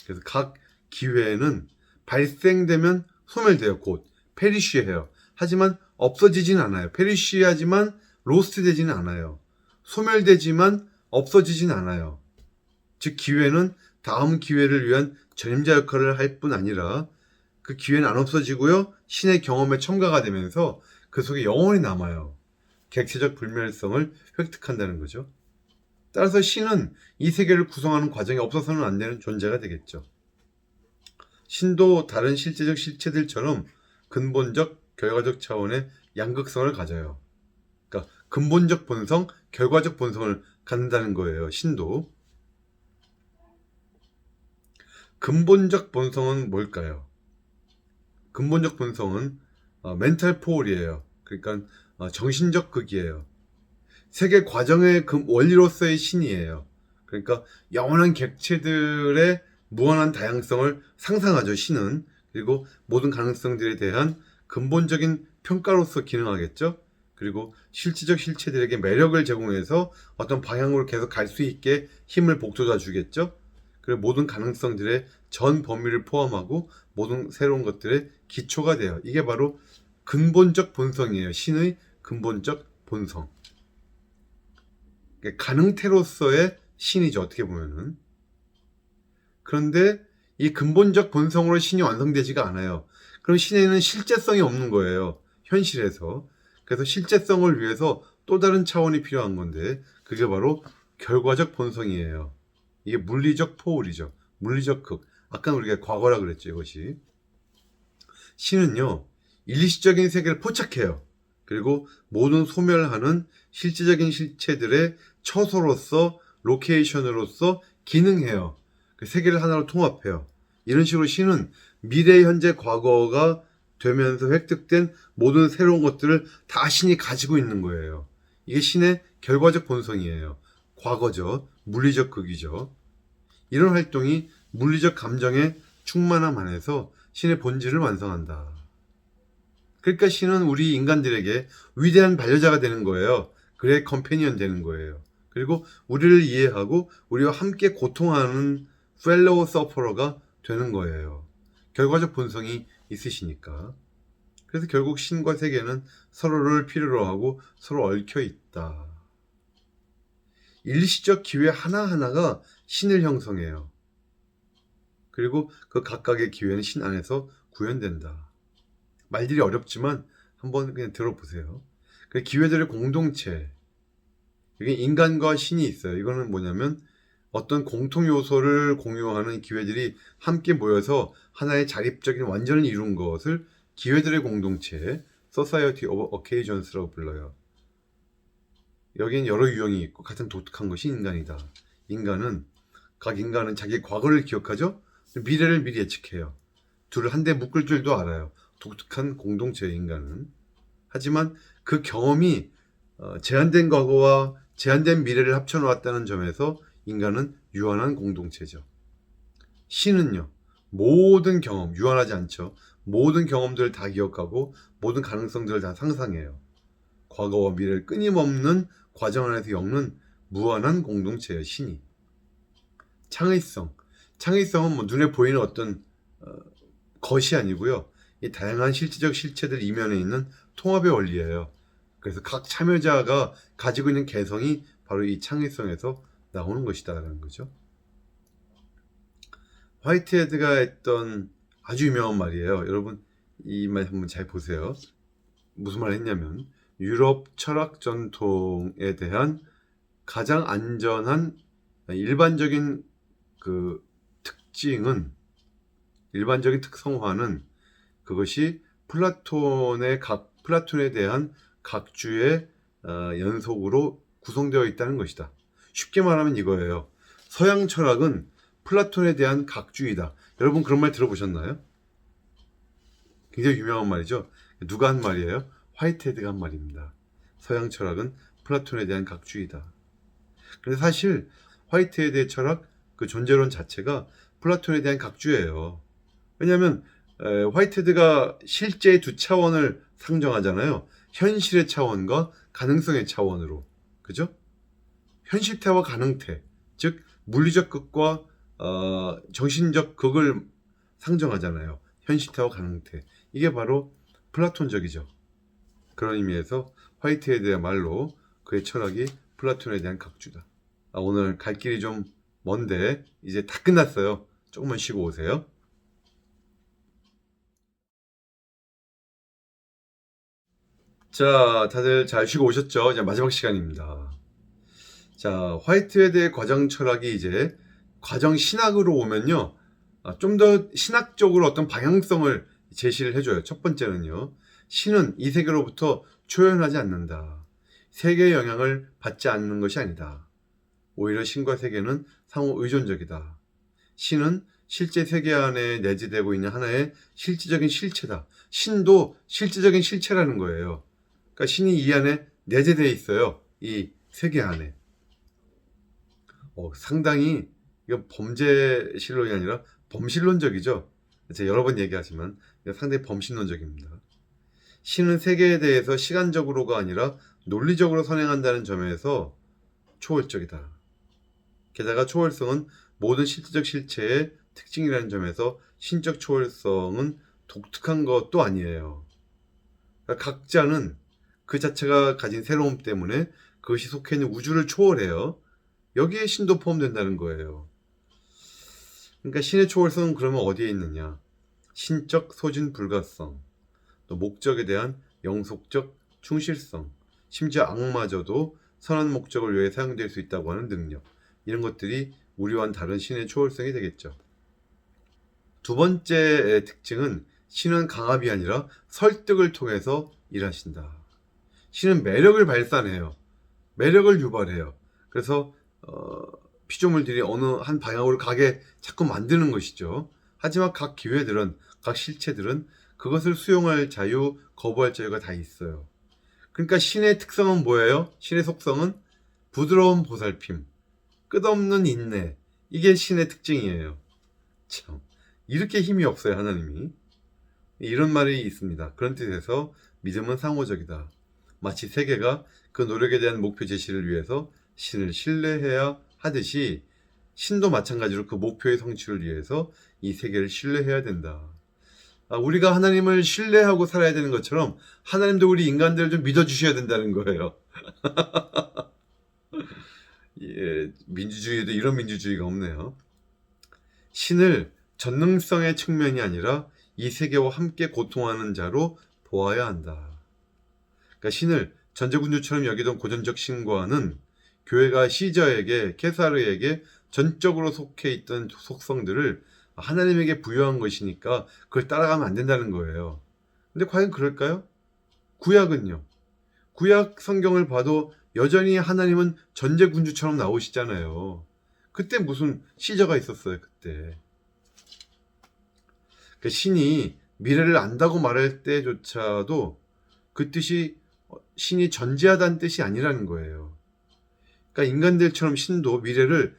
그래서 각 기회는 발생되면 소멸돼요. 곧 페리쉬해요. 하지만 없어지진 않아요. 페리쉬하지만 로스트 되지는 않아요. 소멸되지만 없어지진 않아요. 즉 기회는 다음 기회를 위한 전임자 역할을 할 뿐 아니라 그 기회는 안 없어지고요. 신의 경험에 첨가가 되면서 그 속에 영원히 남아요. 객체적 불멸성을 획득한다는 거죠. 따라서 신은 이 세계를 구성하는 과정에 없어서는 안 되는 존재가 되겠죠. 신도 다른 실제적 실체들처럼 근본적, 결과적 차원의 양극성을 가져요. 그러니까 근본적 본성, 결과적 본성을 갖는다는 거예요. 신도. 근본적 본성은 뭘까요? 근본적 본성은 멘탈 포울이에요. 그러니까 정신적 극이에요. 세계 과정의 원리로서의 신이에요. 그러니까 영원한 객체들의 무한한 다양성을 상상하죠. 신은. 그리고 모든 가능성들에 대한 근본적인 평가로서 기능하겠죠. 그리고 실질적 실체들에게 매력을 제공해서 어떤 방향으로 계속 갈 수 있게 힘을 북돋아 주겠죠. 그리고 모든 가능성들의 전 범위를 포함하고 모든 새로운 것들의 기초가 돼요. 이게 바로 근본적 본성이에요. 신의 근본적 본성. 가능태로서의 신이죠. 어떻게 보면은. 그런데 이 근본적 본성으로 신이 완성되지가 않아요. 그럼 신에는 실제성이 없는 거예요. 현실에서. 그래서 실제성을 위해서 또 다른 차원이 필요한 건데 그게 바로 결과적 본성이에요. 이게 물리적 포울이죠. 물리적 극. 아까 우리가 과거라 그랬죠. 이것이. 신은요. 일시적인 세계를 포착해요. 그리고 모든 소멸하는 실제적인 실체들의 처소로서 로케이션으로서 기능해요. 그 세계를 하나로 통합해요. 이런 식으로 신은 미래, 현재, 과거가 되면서 획득된 모든 새로운 것들을 다 신이 가지고 있는 거예요. 이게 신의 결과적 본성이에요. 과거죠. 물리적 극이죠. 이런 활동이 물리적 감정의 충만함 안에서 신의 본질을 완성한다. 그러니까 신은 우리 인간들에게 위대한 반려자가 되는 거예요. 그의 컴패니언 되는 거예요. 그리고 우리를 이해하고 우리와 함께 고통하는 펠로우 서퍼러가 되는 거예요. 결과적 본성이 있으시니까. 그래서 결국 신과 세계는 서로를 필요로 하고 서로 얽혀 있다. 일시적 기회 하나하나가 신을 형성해요. 그리고 그 각각의 기회는 신 안에서 구현된다. 말들이 어렵지만 한번 그냥 들어보세요. 그 기회들의 공동체. 이게 인간과 신이 있어요. 이거는 뭐냐면 어떤 공통 요소를 공유하는 기회들이 함께 모여서 하나의 자립적인 완전을 이룬 것을 기회들의 공동체, Society of Occasions라고 불러요. 여기엔 여러 유형이 있고 가장 독특한 것이 인간이다. 각 인간은 자기 과거를 기억하죠? 미래를 미리 예측해요. 둘을 한데 묶을 줄도 알아요. 독특한 공동체의 인간은. 하지만 그 경험이 제한된 과거와 제한된 미래를 합쳐놓았다는 점에서 인간은 유한한 공동체죠. 신은요. 모든 경험, 유한하지 않죠. 모든 경험들을 다 기억하고 모든 가능성들을 다 상상해요. 과거와 미래를 끊임없는 과정 안에서 엮는 무한한 공동체예요. 신이. 창의성은 뭐 눈에 보이는 어떤 것이 아니고요. 이 다양한 실제적 실체들 이면에 있는 통합의 원리예요. 그래서 각 참여자가 가지고 있는 개성이 바로 이 창의성에서 나오는 것이다라는 거죠. 화이트헤드가 했던 아주 유명한 말이에요. 여러분 이 말 한번 잘 보세요. 무슨 말을 했냐면 유럽 철학 전통에 대한 가장 안전한 일반적인 그 일반적인 특성화는 그것이 플라톤에 대한 각주의 연속으로 구성되어 있다는 것이다. 쉽게 말하면 이거예요. 서양 철학은 플라톤에 대한 각주이다. 여러분 그런 말 들어보셨나요? 굉장히 유명한 말이죠. 누가 한 말이에요? 화이트헤드가 한 말입니다. 서양 철학은 플라톤에 대한 각주이다. 근데 사실 화이트헤드의 철학, 그 존재론 자체가 플라톤에 대한 각주예요. 왜냐하면 화이트헤드가 실제의 두 차원을 상정하잖아요. 현실의 차원과 가능성의 차원으로. 그죠? 현실태와 가능태, 즉 물리적 극과 정신적 극을 상정하잖아요. 현실태와 가능태. 이게 바로 플라톤적이죠. 그런 의미에서 화이트헤드의 말로 그의 철학이 플라톤에 대한 각주다. 오늘 갈 길이 좀 먼데 이제 다 끝났어요. 조금만 쉬고 오세요. 자, 다들 잘 쉬고 오셨죠? 이제 마지막 시간입니다. 자, 화이트헤드의 과정 철학이 이제 과정 신학으로 오면요. 좀 더 신학적으로 어떤 방향성을 제시를 해줘요. 첫 번째는요. 신은 이 세계로부터 초연하지 않는다. 세계의 영향을 받지 않는 것이 아니다. 오히려 신과 세계는 상호 의존적이다. 신은 실제 세계 안에 내재되고 있는 하나의 실질적인 실체다. 신도 실질적인 실체라는 거예요. 그러니까 신이 이 안에 내재되어 있어요. 이 세계 안에. 상당히 이건 범죄실론이 아니라 범실론적이죠. 제가 여러 번 얘기하지만 상당히 범실론적입니다. 신은 세계에 대해서 시간적으로가 아니라 논리적으로 선행한다는 점에서 초월적이다. 게다가 초월성은 모든 실제적 실체의 특징이라는 점에서 신적 초월성은 독특한 것도 아니에요. 그러니까 각자는 그 자체가 가진 새로움 때문에 그것이 속해 있는 우주를 초월해요. 여기에 신도 포함된다는 거예요. 그러니까 신의 초월성은 그러면 어디에 있느냐? 신적 소진 불가성, 또 목적에 대한 영속적 충실성, 심지어 악마저도 선한 목적을 위해 사용될 수 있다고 하는 능력, 이런 것들이 우리와는 다른 신의 초월성이 되겠죠. 두 번째 특징은 신은 강압이 아니라 설득을 통해서 일하신다. 신은 매력을 발산해요. 매력을 유발해요. 그래서 피조물들이 어느 한 방향으로 가게 자꾸 만드는 것이죠. 하지만 각 기회들은, 각 실체들은 그것을 수용할 자유, 거부할 자유가 다 있어요. 그러니까 신의 특성은 뭐예요? 신의 속성은 부드러운 보살핌, 끝없는 인내. 이게 신의 특징이에요. 참, 이렇게 힘이 없어요, 하나님이. 이런 말이 있습니다. 그런 뜻에서 믿음은 상호적이다. 마치 세계가 그 노력에 대한 목표 제시를 위해서 신을 신뢰해야 하듯이 신도 마찬가지로 그 목표의 성취를 위해서 이 세계를 신뢰해야 된다. 우리가 하나님을 신뢰하고 살아야 되는 것처럼 하나님도 우리 인간들을 좀 믿어주셔야 된다는 거예요. 예, 민주주의에도 이런 민주주의가 없네요. 신을 전능성의 측면이 아니라 이 세계와 함께 고통하는 자로 보아야 한다. 그러니까 신을 전제군주처럼 여기던 고전적 신과는 교회가 시저에게, 케사르에게 전적으로 속해 있던 속성들을 하나님에게 부여한 것이니까 그걸 따라가면 안 된다는 거예요. 근데 과연 그럴까요? 구약은요. 구약 성경을 봐도 여전히 하나님은 전제군주처럼 나오시잖아요. 그때 무슨 시저가 있었어요, 그때. 그러니까 신이 미래를 안다고 말할 때조차도 그 뜻이 신이 전제하다는 뜻이 아니라는 거예요. 그러니까 인간들처럼 신도 미래를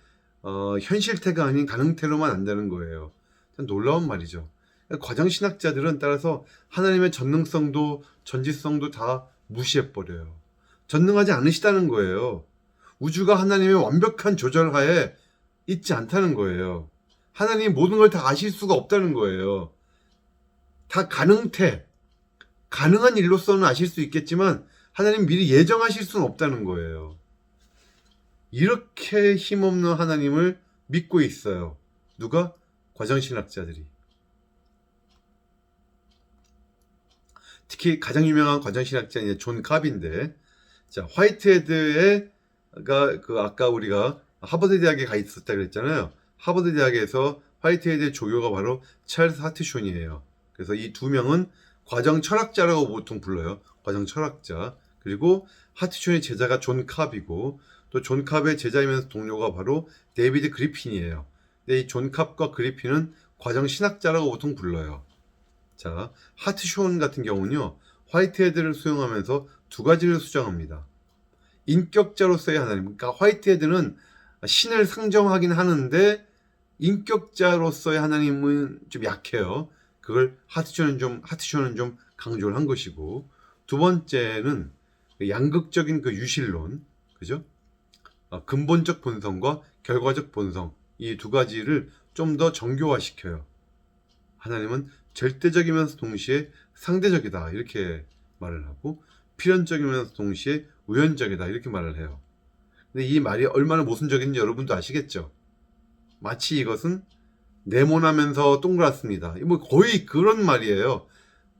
현실태가 아닌 가능태로만 안다는 거예요. 참 놀라운 말이죠. 그러니까 과정신학자들은 따라서 하나님의 전능성도 전지성도 다 무시해버려요. 전능하지 않으시다는 거예요. 우주가 하나님의 완벽한 조절하에 있지 않다는 거예요. 하나님이 모든 걸 다 아실 수가 없다는 거예요. 다 가능한 일로서는 아실 수 있겠지만 하나님 미리 예정하실 수는 없다는 거예요. 이렇게 힘없는 하나님을 믿고 있어요. 누가? 과정신학자들이. 특히 가장 유명한 과정신학자인 존 캅인데, 자, 화이트헤드가 아까 우리가 하버드 대학에 가 있었다 그랬잖아요. 하버드 대학에서 화이트헤드의 조교가 바로 찰스 하트숀이에요. 그래서 이 두 명은 과정 철학자라고 보통 불러요. 과정 철학자. 그리고 하트숀의 제자가 존 캅이고, 또 존 캅의 제자이면서 동료가 바로 데이비드 그리핀이에요. 근데 이 존 캅과 그리핀은 과정 신학자라고 보통 불러요. 자, 하트숀 같은 경우는요, 화이트헤드를 수용하면서 두 가지를 수정합니다. 인격자로서의 하나님. 그러니까 화이트헤드는 신을 상정하긴 하는데 인격자로서의 하나님은 좀 약해요. 그걸 하트숀은 좀 강조를 한 것이고, 두 번째는 양극적인 그 유실론, 그죠? 근본적 본성과 결과적 본성, 이 두 가지를 좀 더 정교화시켜요. 하나님은 절대적이면서 동시에 상대적이다 이렇게 말을 하고, 필연적이면서 동시에 우연적이다 이렇게 말을 해요. 근데 이 말이 얼마나 모순적인지 여러분도 아시겠죠? 마치 이것은 네모나면서 동그랗습니다. 뭐 거의 그런 말이에요.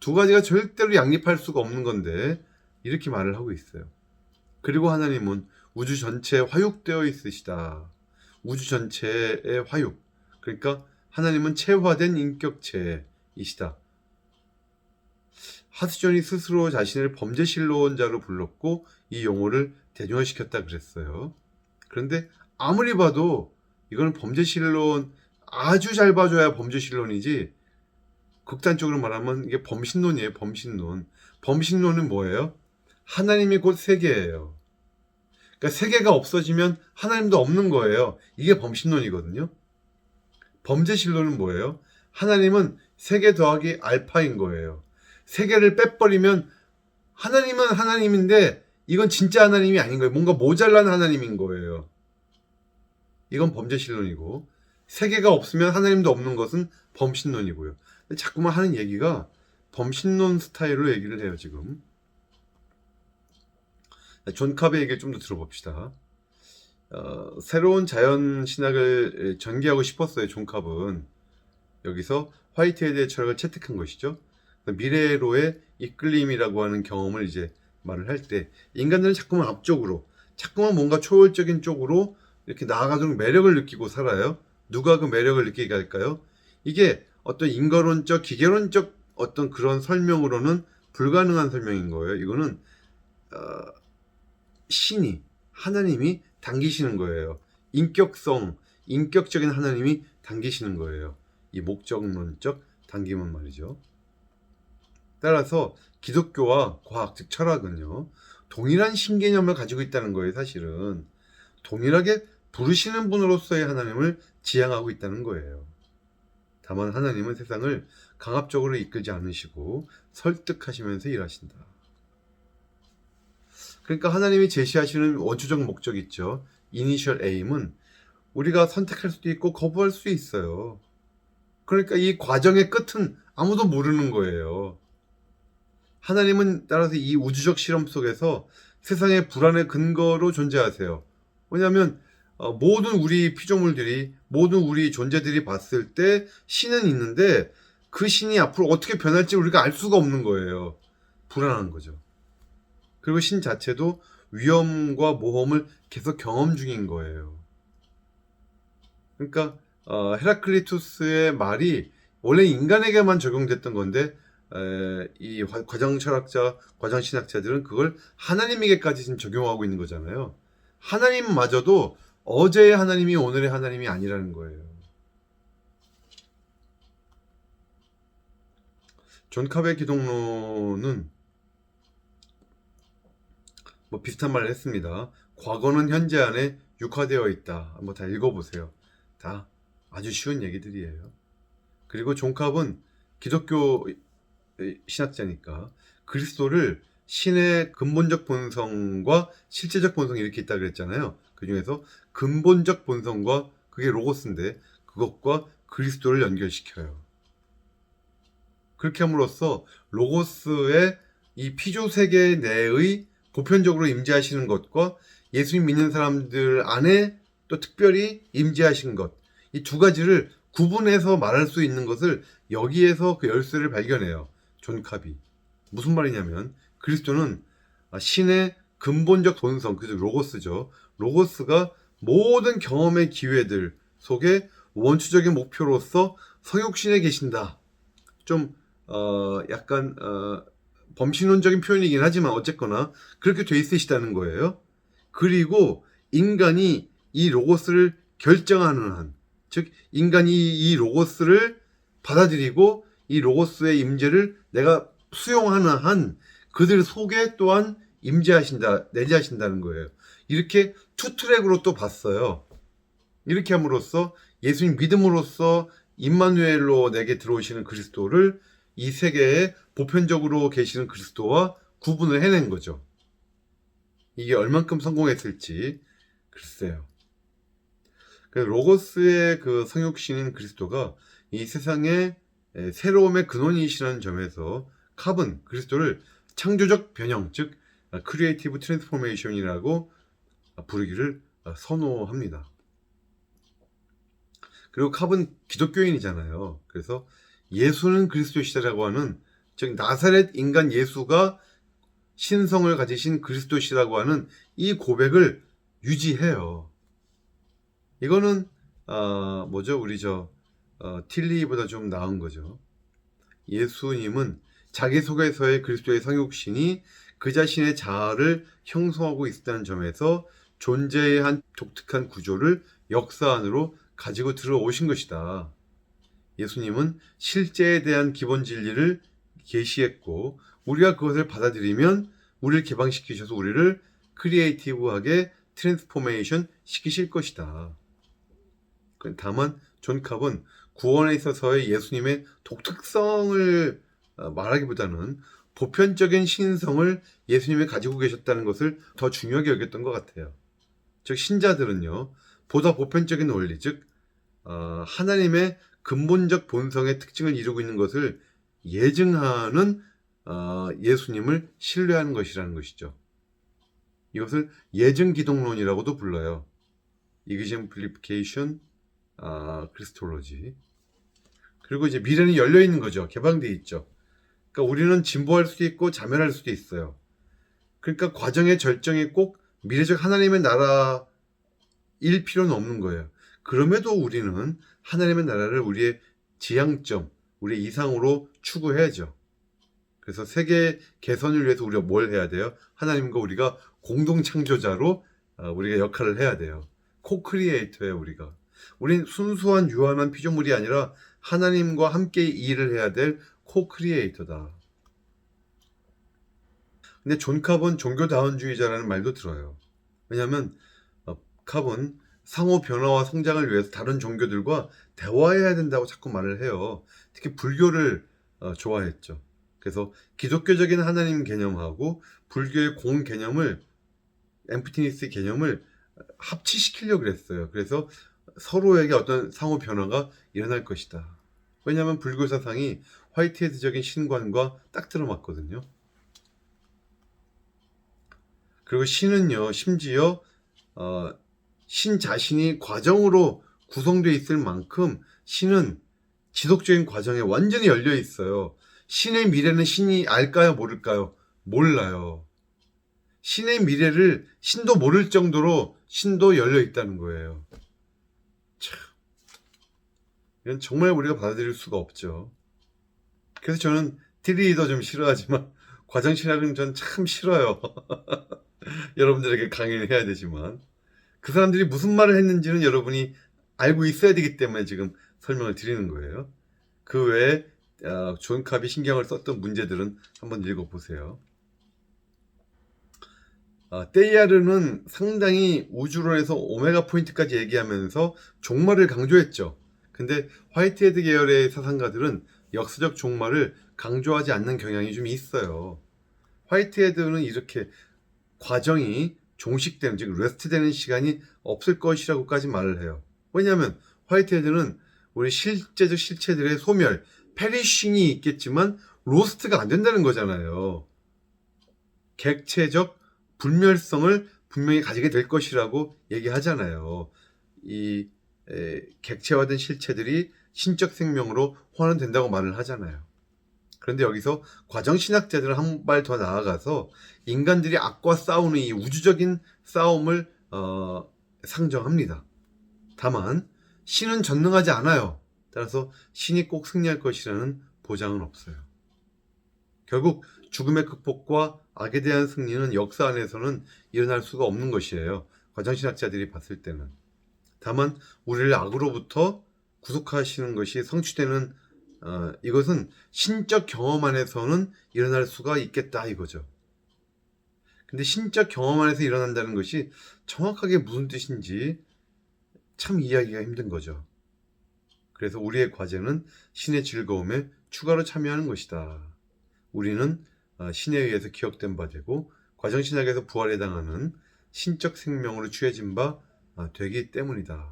두 가지가 절대로 양립할 수가 없는 건데 이렇게 말을 하고 있어요. 그리고 하나님은 우주 전체에 화육되어 있으시다. 우주 전체의 화육. 그러니까 하나님은 체화된 인격체이시다. 하트존이 스스로 자신을 범죄신론자로 불렀고 이 용어를 대중화시켰다 그랬어요. 그런데 아무리 봐도 이거는 범죄신론, 아주 잘 봐줘야 범죄신론이지, 극단적으로 말하면 이게 범신론이에요. 범신론. 범신론은 뭐예요? 하나님이 곧 세계예요. 그러니까 세계가 없어지면 하나님도 없는 거예요. 이게 범신론이거든요. 범죄신론은 뭐예요? 하나님은 세계 더하기 알파인 거예요. 세계를 빼버리면 하나님은 하나님인데 이건 진짜 하나님이 아닌 거예요. 뭔가 모자란 하나님인 거예요. 이건 범죄신론이고, 세계가 없으면 하나님도 없는 것은 범신론이고요. 자꾸만 하는 얘기가 범신론 스타일로 얘기를 해요, 지금. 존 캅의 얘기를 좀 더 들어봅시다. 새로운 자연 신학을 전개하고 싶었어요, 존 캅은. 여기서 화이트헤드의 철학을 채택한 것이죠. 미래로의 이끌림이라고 하는 경험을 이제 말을 할 때, 인간들은 자꾸만 앞쪽으로, 자꾸만 뭔가 초월적인 쪽으로 이렇게 나아가도록 매력을 느끼고 살아요. 누가 그 매력을 느끼게 할까요? 이게 어떤 인과론적, 기계론적 어떤 그런 설명으로는 불가능한 설명인 거예요. 이거는 신이, 하나님이 당기시는 거예요. 인격적인 하나님이 당기시는 거예요. 이 목적론적 당김은 말이죠. 따라서 기독교와 과학, 즉 철학은요, 동일한 신개념을 가지고 있다는 거예요. 사실은 동일하게 부르시는 분으로서의 하나님을 지향하고 있다는 거예요. 다만 하나님은 세상을 강압적으로 이끌지 않으시고 설득하시면서 일하신다. 그러니까 하나님이 제시하시는 원초적 목적 있죠. 이니셜 에임은 우리가 선택할 수도 있고 거부할 수 있어요. 그러니까 이 과정의 끝은 아무도 모르는 거예요. 하나님은 따라서 이 우주적 실험 속에서 세상의 불안의 근거로 존재하세요. 왜냐하면 모든 우리 피조물들이, 모든 우리 존재들이 봤을 때 신은 있는데 그 신이 앞으로 어떻게 변할지 우리가 알 수가 없는 거예요. 불안한 거죠. 그리고 신 자체도 위험과 모험을 계속 경험 중인 거예요. 그러니까 헤라클리투스의 말이 원래 인간에게만 적용됐던 건데 이 과정 철학자, 과정 신학자들은 그걸 하나님에게까지 지금 적용하고 있는 거잖아요. 하나님마저도 어제의 하나님이 오늘의 하나님이 아니라는 거예요. 존 캅의 기독론은 뭐 비슷한 말을 했습니다. 과거는 현재 안에 육화되어 있다. 한번 다 읽어보세요. 다 아주 쉬운 얘기들이에요. 그리고 존 캅은 기독교 신학자니까 그리스도를 신의 근본적 본성과 실제적 본성이 이렇게 있다 그랬잖아요. 그 중에서 근본적 본성과, 그게 로고스인데, 그것과 그리스도를 연결시켜요. 그렇게 함으로써 로고스의 이 피조 세계 내의 보편적으로 임재하시는 것과 예수님 믿는 사람들 안에 또 특별히 임재하신 것, 이 두 가지를 구분해서 말할 수 있는 것을 여기에서 그 열쇠를 발견해요. 존 카비. 무슨 말이냐면 그리스도는 신의 근본적 본성, 그죠? 로고스죠. 로고스가 모든 경험의 기회들 속에 원초적인 목표로서 성육신에 계신다. 좀 약간 범신론적인 표현이긴 하지만 어쨌거나 그렇게 돼 있으시다는 거예요. 그리고 인간이 이 로고스를 결정하는 한, 즉 인간이 이 로고스를 받아들이고 이 로고스의 임재를 내가 수용하는 한 그들 속에 또한 임재하신다, 내재하신다는 거예요. 이렇게 투 트랙으로 또 봤어요. 이렇게 함으로써 예수님 믿음으로써 임마누엘로 내게 들어오시는 그리스도를 이 세계에 보편적으로 계시는 그리스도와 구분을 해낸 거죠. 이게 얼만큼 성공했을지 글쎄요. 로고스의 그 성육신인 그리스도가 이 세상의 새로움의 근원이시라는 점에서 캅은 그리스도를 창조적 변형, 즉 크리에이티브 트랜스포메이션이라고 부르기를 선호합니다. 그리고 캅은 기독교인이잖아요. 그래서 예수는 그리스도시라고 하는, 즉 나사렛 인간 예수가 신성을 가지신 그리스도시라고 하는 이 고백을 유지해요. 이거는 뭐죠? 우리 틸리보다 좀 나은 거죠. 예수님은 자기 속에서의 그리스도의 성육신이 그 자신의 자아를 형성하고 있다는 점에서 존재의 한 독특한 구조를 역사 안으로 가지고 들어오신 것이다. 예수님은 실제에 대한 기본 진리를 계시했고 우리가 그것을 받아들이면 우리를 개방시키셔서 우리를 크리에이티브하게 트랜스포메이션 시키실 것이다. 다만 존 캅은 구원에 있어서의 예수님의 독특성을 말하기보다는 보편적인 신성을 예수님이 가지고 계셨다는 것을 더 중요하게 여겼던 것 같아요. 즉 신자들은요, 보다 보편적인 원리, 즉 하나님의 근본적 본성의 특징을 이루고 있는 것을 예증하는 예수님을 신뢰하는 것이라는 것이죠. 이것을 예증기독론이라고도 불러요. Exemplification Christology. 그리고 이제 미래는 열려 있는 거죠. 개방되어 있죠. 그러니까 우리는 진보할 수도 있고 자멸할 수도 있어요. 그러니까 과정의 절정이 꼭 미래적 하나님의 나라일 필요는 없는 거예요. 그럼에도 우리는 하나님의 나라를 우리의 지향점, 우리의 이상으로 추구해야죠. 그래서 세계 개선을 위해서 우리가 뭘 해야 돼요? 하나님과 우리가 공동 창조자로 우리가 역할을 해야 돼요. 코크리에이터예요, 우리가. 우린 순수한 유한한 피조물이 아니라 하나님과 함께 일을 해야 될 코크리에이터다. 근데 존 캅은 종교다원주의자라는 말도 들어요. 왜냐하면 캅은 상호 변화와 성장을 위해서 다른 종교들과 대화해야 된다고 자꾸 말을 해요. 특히 불교를 좋아했죠. 그래서 기독교적인 하나님 개념하고 불교의 공 개념을, 엠프티니스 개념을 합치시키려고 그랬어요. 그래서 서로에게 어떤 상호 변화가 일어날 것이다. 왜냐하면 불교 사상이 화이트헤드적인 신관과 딱 들어맞거든요. 그리고 신은요, 심지어 신 자신이 과정으로 구성되어 있을 만큼 신은 지속적인 과정에 완전히 열려 있어요. 신의 미래는 신이 알까요? 모를까요? 몰라요. 신의 미래를 신도 모를 정도로 신도 열려 있다는 거예요. 참, 이건 정말 우리가 받아들일 수가 없죠. 그래서 저는 틸리도 좀 싫어하지만 과정신학은 전 참 싫어요. 여러분들에게 강의를 해야 되지만 그 사람들이 무슨 말을 했는지는 여러분이 알고 있어야 되기 때문에 지금 설명을 드리는 거예요. 그 외에 존 캅이 신경을 썼던 문제들은 한번 읽어보세요. 테일러는 상당히 우주론에서 오메가 포인트까지 얘기하면서 종말을 강조했죠. 근데 화이트헤드 계열의 사상가들은 역사적 종말을 강조하지 않는 경향이 좀 있어요. 화이트헤드는 이렇게 과정이 종식되는, 즉 레스트되는 시간이 없을 것이라고까지 말을 해요. 왜냐하면 화이트헤드는 우리 실제적 실체들의 소멸, 페리싱이 있겠지만 로스트가 안 된다는 거잖아요. 객체적 불멸성을 분명히 가지게 될 것이라고 얘기하잖아요. 이 객체화된 실체들이 신적 생명으로 환원된다고 말을 하잖아요. 그런데 여기서 과정신학자들은 한 발 더 나아가서 인간들이 악과 싸우는 이 우주적인 싸움을 상정합니다. 다만 신은 전능하지 않아요. 따라서 신이 꼭 승리할 것이라는 보장은 없어요. 결국 죽음의 극복과 악에 대한 승리는 역사 안에서는 일어날 수가 없는 것이에요. 과정신학자들이 봤을 때는. 다만 우리를 악으로부터 구속하시는 것이 성취되는 이것은 신적 경험 안에서는 일어날 수가 있겠다 이거죠. 근데 신적 경험 안에서 일어난다는 것이 정확하게 무슨 뜻인지 참 이해하기가 힘든 거죠. 그래서 우리의 과제는 신의 즐거움에 추가로 참여하는 것이다. 우리는 신에 의해서 기억된 바 되고 과정신학에서 부활에 해당하는 신적 생명으로 취해진 바 되기 때문이다.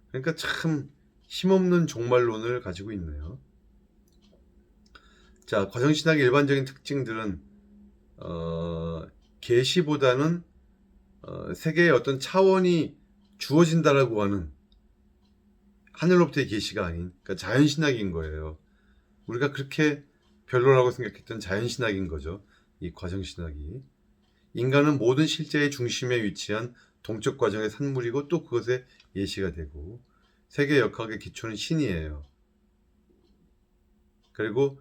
그러니까 참 힘없는 종말론을 가지고 있네요. 자, 과정신학의 일반적인 특징들은 계시보다는 세계의 어떤 차원이 주어진다라고 하는 하늘로부터의 계시가 아닌 그러니까 자연신학인 거예요. 우리가 그렇게 별로라고 생각했던 자연신학인 거죠. 이 과정신학이. 인간은 모든 실제의 중심에 위치한 동적 과정의 산물이고 또 그것의 예시가 되고 세계 역학의 기초는 신이에요. 그리고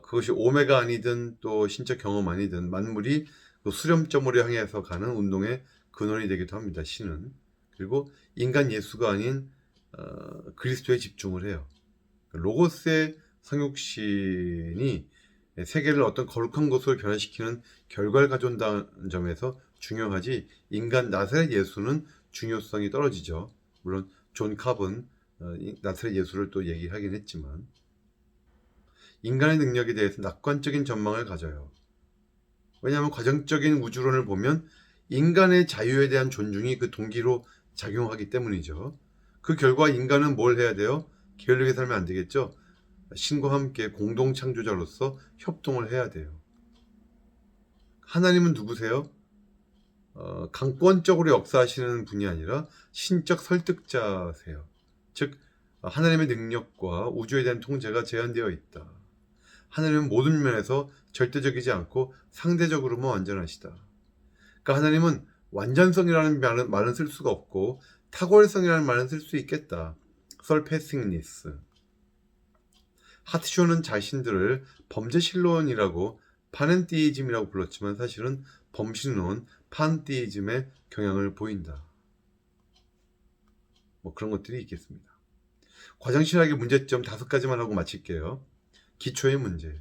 그것이 오메가 아니든 또 신적 경험 아니든 만물이 그 수렴점으로 향해서 가는 운동의 근원이 되기도 합니다. 신은. 그리고 인간 예수가 아닌 그리스도에 집중을 해요. 로고스의 성육신이 세계를 어떤 거룩한 것으로 변화시키는 결과를 가져온다는 점에서 중요하지 인간 나사렛 예수는 중요성이 떨어지죠. 물론 존 캅은 나사렛 예수를 또 얘기하긴 했지만 인간의 능력에 대해서 낙관적인 전망을 가져요. 왜냐하면 과정적인 우주론을 보면 인간의 자유에 대한 존중이 그 동기로 작용하기 때문이죠. 그 결과 인간은 뭘 해야 돼요? 게을르게 살면 안 되겠죠. 신과 함께 공동 창조자로서 협동을 해야 돼요. 하나님은 누구세요? 강권적으로 역사하시는 분이 아니라 신적 설득자세요. 즉 하나님의 능력과 우주에 대한 통제가 제한되어 있다. 하나님은 모든 면에서 절대적이지 않고 상대적으로만 완전하시다. 그러니까 하나님은 완전성이라는 말은 쓸 수가 없고 탁월성이라는 말은 쓸 수 있겠다. surpassingness. 하트쇼는 자신들을 범죄신론이라고 파넨티이즘이라고 불렀지만 사실은 범신론, 판티이즘의 경향을 보인다. 뭐 그런 것들이 있겠습니다. 과정신학의 문제점 5가지만 하고 마칠게요. 기초의 문제.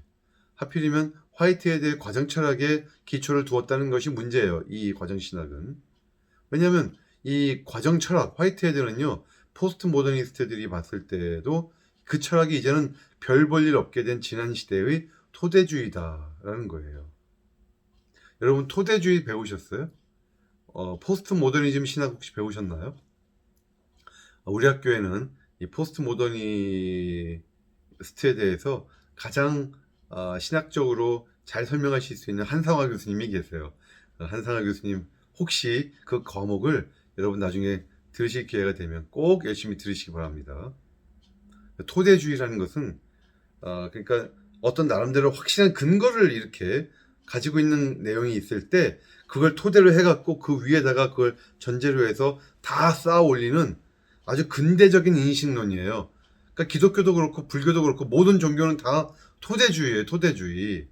하필이면 화이트헤드의 과정철학에 기초를 두었다는 것이 문제예요. 이 과정신학은. 왜냐하면 이 과정철학, 화이트헤드는요. 포스트 모더니스트들이 봤을 때도 그 철학이 이제는 별 볼 일 없게 된 지난 시대의 토대주의다라는 거예요. 여러분 토대주의 배우셨어요? 포스트 모더니즘 신학 혹시 배우셨나요? 우리 학교에는 이 포스트 모더니스트에 대해서 가장 신학적으로 잘 설명하실 수 있는 한상화 교수님이 계세요. 한상화 교수님 혹시 그 과목을 여러분 나중에 들으실 기회가 되면 꼭 열심히 들으시기 바랍니다. 토대주의라는 것은 그러니까 어떤 나름대로 확실한 근거를 이렇게 가지고 있는 내용이 있을 때 그걸 토대로 해갖고 그 위에다가 그걸 전제로 해서 다 쌓아 올리는 아주 근대적인 인식론이에요. 그러니까 기독교도 그렇고 불교도 그렇고 모든 종교는 다 토대주의예요. 토대주의.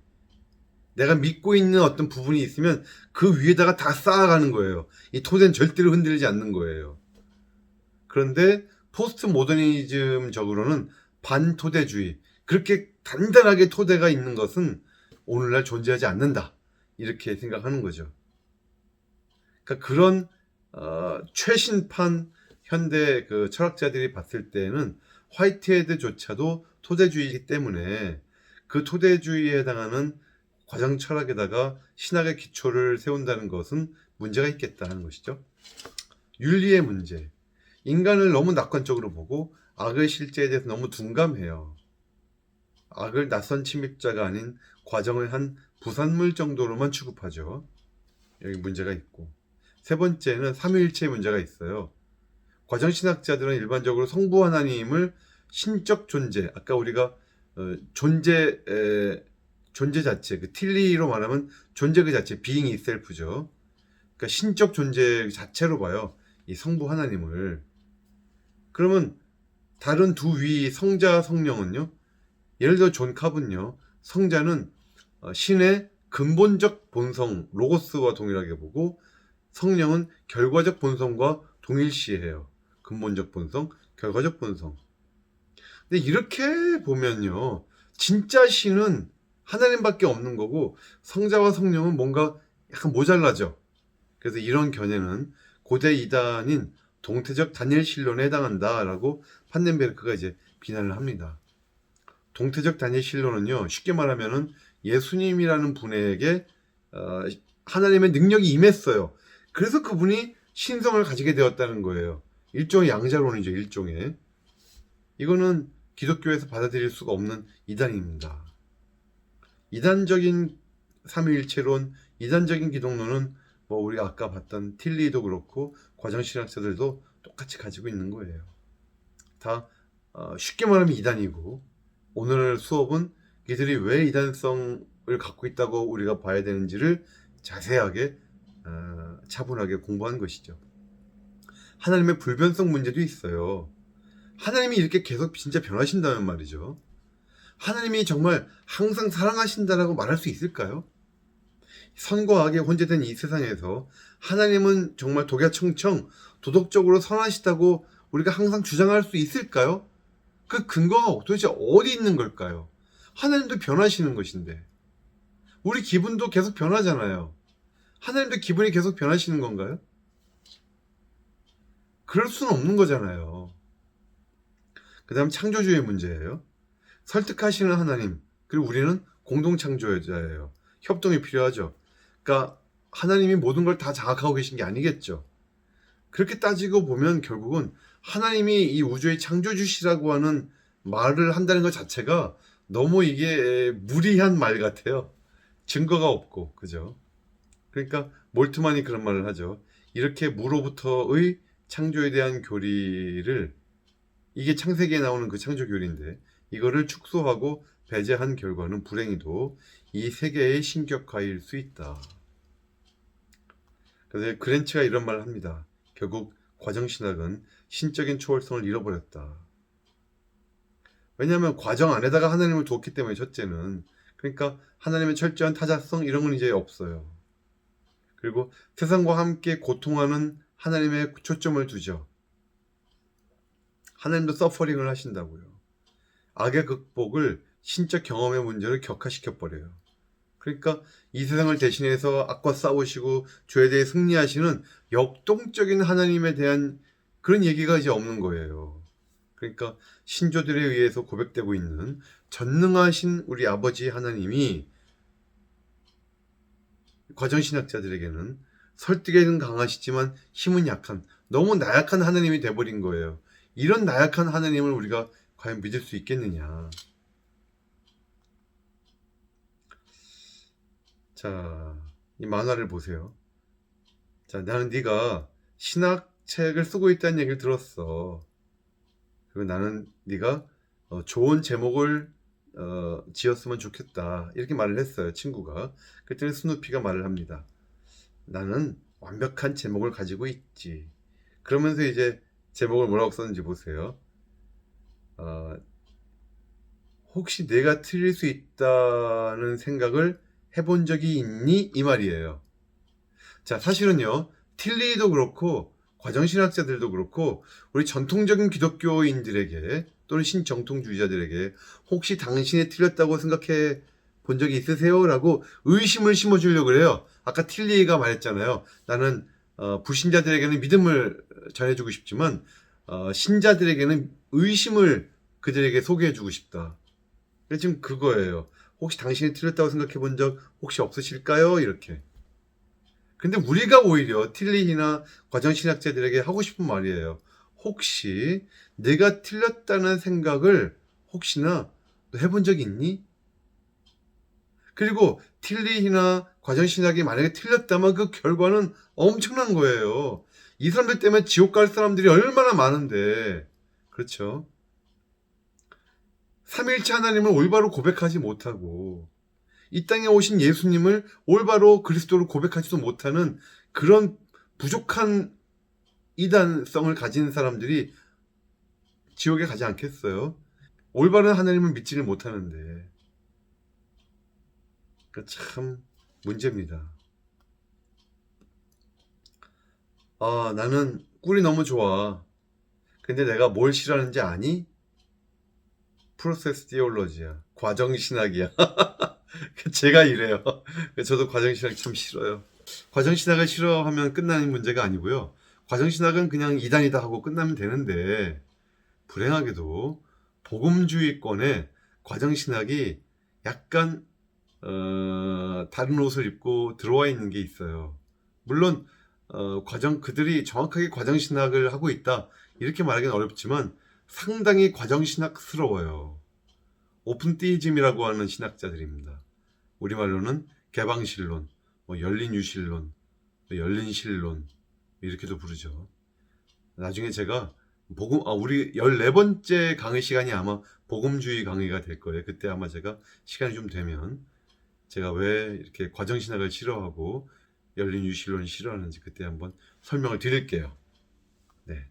내가 믿고 있는 어떤 부분이 있으면 그 위에다가 다 쌓아가는 거예요. 이 토대는 절대로 흔들리지 않는 거예요. 그런데 포스트 모더니즘적으로는 반토대주의. 그렇게 단단하게 토대가 있는 것은 오늘날 존재하지 않는다. 이렇게 생각하는 거죠. 그러니까 그런 최신판 현대 그 철학자들이 봤을 때는 화이트헤드조차도 토대주의이기 때문에 그 토대주의에 해당하는 과정 철학에다가 신학의 기초를 세운다는 것은 문제가 있겠다는 것이죠. 윤리의 문제. 인간을 너무 낙관적으로 보고 악의 실제에 대해서 너무 둔감해요. 악을 낯선 침입자가 아닌 과정의 한 부산물 정도로만 취급하죠. 여기 문제가 있고. 세 번째는 삼위일체의 문제가 있어요. 과정신학자들은 일반적으로 성부 하나님을 신적 존재, 아까 우리가 존재 자체, 그 틸리로 말하면 존재 그 자체, being itself죠. 그러니까 신적 존재 자체로 봐요. 이 성부 하나님을. 그러면 다른 두 위 성자 성령은요. 예를 들어 존 카분요. 성자는 신의 근본적 본성 로고스와 동일하게 보고 성령은 결과적 본성과 동일시해요. 근본적 본성, 결과적 본성. 근데 이렇게 보면요. 진짜 신은 하나님밖에 없는 거고 성자와 성령은 뭔가 약간 모자라죠. 그래서 이런 견해는 고대 이단인 동태적 다니엘 신론에 해당한다라고 판넨베르크가 이제 비난을 합니다. 동태적 다니엘 신론은요. 쉽게 말하면은 예수님이라는 분에게 하나님의 능력이 임했어요. 그래서 그분이 신성을 가지게 되었다는 거예요. 일종의 양자론이죠. 일종의. 이거는 기독교에서 받아들일 수가 없는 이단입니다. 이단적인 삼위일체론, 이단적인 기독론은 뭐 우리가 아까 봤던 틸리도 그렇고 과정신학자들도 똑같이 가지고 있는 거예요. 다 쉽게 말하면 이단이고 오늘 수업은 이들이 왜 이단성을 갖고 있다고 우리가 봐야 되는지를 자세하게 차분하게 공부한 것이죠. 하나님의 불변성 문제도 있어요. 하나님이 이렇게 계속 진짜 변하신다면 말이죠. 하나님이 정말 항상 사랑하신다라고 말할 수 있을까요? 선과 악에 혼재된 이 세상에서 하나님은 정말 독야청청 도덕적으로 선하시다고 우리가 항상 주장할 수 있을까요? 그 근거가 도대체 어디 있는 걸까요? 하나님도 변하시는 것인데 우리 기분도 계속 변하잖아요. 하나님도 기분이 계속 변하시는 건가요? 그럴 수는 없는 거잖아요. 그 다음 창조주의 문제예요. 설득하시는 하나님, 그리고 우리는 공동창조자예요. 협동이 필요하죠. 그러니까 하나님이 모든 걸 다 장악하고 계신 게 아니겠죠. 그렇게 따지고 보면 결국은 하나님이 이 우주의 창조주시라고 하는 말을 한다는 것 자체가 너무 이게 무리한 말 같아요. 증거가 없고, 그죠? 그러니까 몰트만이 그런 말을 하죠. 이렇게 무로부터의 창조에 대한 교리를, 이게 창세기에 나오는 그 창조 교리인데 이거를 축소하고 배제한 결과는 불행히도 이 세계의 신격화일 수 있다. 그래서 그랜츠가 이런 말을 합니다. 결국 과정신학은 신적인 초월성을 잃어버렸다. 왜냐하면 과정 안에다가 하나님을 두었기 때문에 첫째는. 그러니까 하나님의 철저한 타자성 이런 건 이제 없어요. 그리고 세상과 함께 고통하는 하나님의 초점을 두죠. 하나님도 서퍼링을 하신다고요. 악의 극복을 신적 경험의 문제를 격화시켜버려요. 그러니까 이 세상을 대신해서 악과 싸우시고 죄에 대해 승리하시는 역동적인 하나님에 대한 그런 얘기가 이제 없는 거예요. 그러니까 신조들에 의해서 고백되고 있는 전능하신 우리 아버지 하나님이 과정신학자들에게는 설득에는 강하시지만 힘은 약한, 너무 나약한 하나님이 돼버린 거예요. 이런 나약한 하나님을 우리가 과연 믿을 수 있겠느냐. 자, 이 만화를 보세요. 자, 나는 네가 신학책을 쓰고 있다는 얘기를 들었어. 그리고 나는 네가 좋은 제목을 지었으면 좋겠다. 이렇게 말을 했어요. 친구가. 그랬더니 스누피가 말을 합니다. 나는 완벽한 제목을 가지고 있지. 그러면서 이제 제목을 뭐라고 썼는지 보세요. 혹시 내가 틀릴 수 있다는 생각을 해본 적이 있니? 이 말이에요. 자, 사실은요, 틸리도 그렇고 과정신학자들도 그렇고 우리 전통적인 기독교인들에게 또는 신정통주의자들에게 혹시 당신이 틀렸다고 생각해 본 적이 있으세요? 라고 의심을 심어주려고 그래요. 아까 틸리가 말했잖아요. 나는 불신자들에게는 믿음을 전해주고 싶지만 신자들에게는 의심을 그들에게 소개해주고 싶다. 지금 그거예요. 혹시 당신이 틀렸다고 생각해 본 적 혹시 없으실까요? 이렇게. 근데 우리가 오히려 틸리나 과정신학자들에게 하고 싶은 말이에요. 혹시 내가 틀렸다는 생각을 혹시나 너 해본 적 있니? 그리고 틸리히나 과정신학이 만약에 틀렸다면 그 결과는 엄청난 거예요. 이 사람들 때문에 지옥 갈 사람들이 얼마나 많은데. 그렇죠? 삼위일체 하나님을 올바로 고백하지 못하고 이 땅에 오신 예수님을 올바로 그리스도로 고백하지도 못하는 그런 부족한 이단성을 가진 사람들이 지옥에 가지 않겠어요? 올바른 하나님을 믿지를 못하는데. 그러니까 참 문제입니다. 나는 꿀이 너무 좋아. 근데 내가 뭘 싫어하는지 아니? 프로세스 디올로지야. 과정신학이야. 제가 이래요. 저도 과정신학 참 싫어요. 과정신학을 싫어하면 끝나는 문제가 아니고요. 과정신학은 그냥 이단이다 하고 끝나면 되는데 불행하게도 복음주의권에 과정신학이 약간 다른 옷을 입고 들어와 있는 게 있어요. 물론 그들이 정확하게 과정신학을 하고 있다 이렇게 말하기는 어렵지만 상당히 과정신학스러워요. 오픈티이즘이라고 하는 신학자들입니다. 우리말로는 개방신론, 열린유신론, 열린신론 이렇게도 부르죠. 나중에 제가 우리 14번째 강의 시간이 아마 복음주의 강의가 될 거예요. 그때 아마 제가 시간이 좀 되면 제가 왜 이렇게 과정신학을 싫어하고 열린유신론을 싫어하는지 그때 한번 설명을 드릴게요. 네.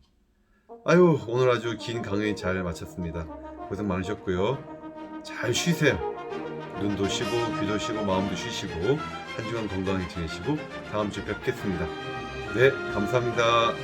오늘 아주 긴 강의 잘 마쳤습니다. 고생 많으셨고요. 잘 쉬세요. 눈도 쉬고 귀도 쉬고 마음도 쉬시고 한 주간 건강히 지내시고 다음 주에 뵙겠습니다. 네, 감사합니다.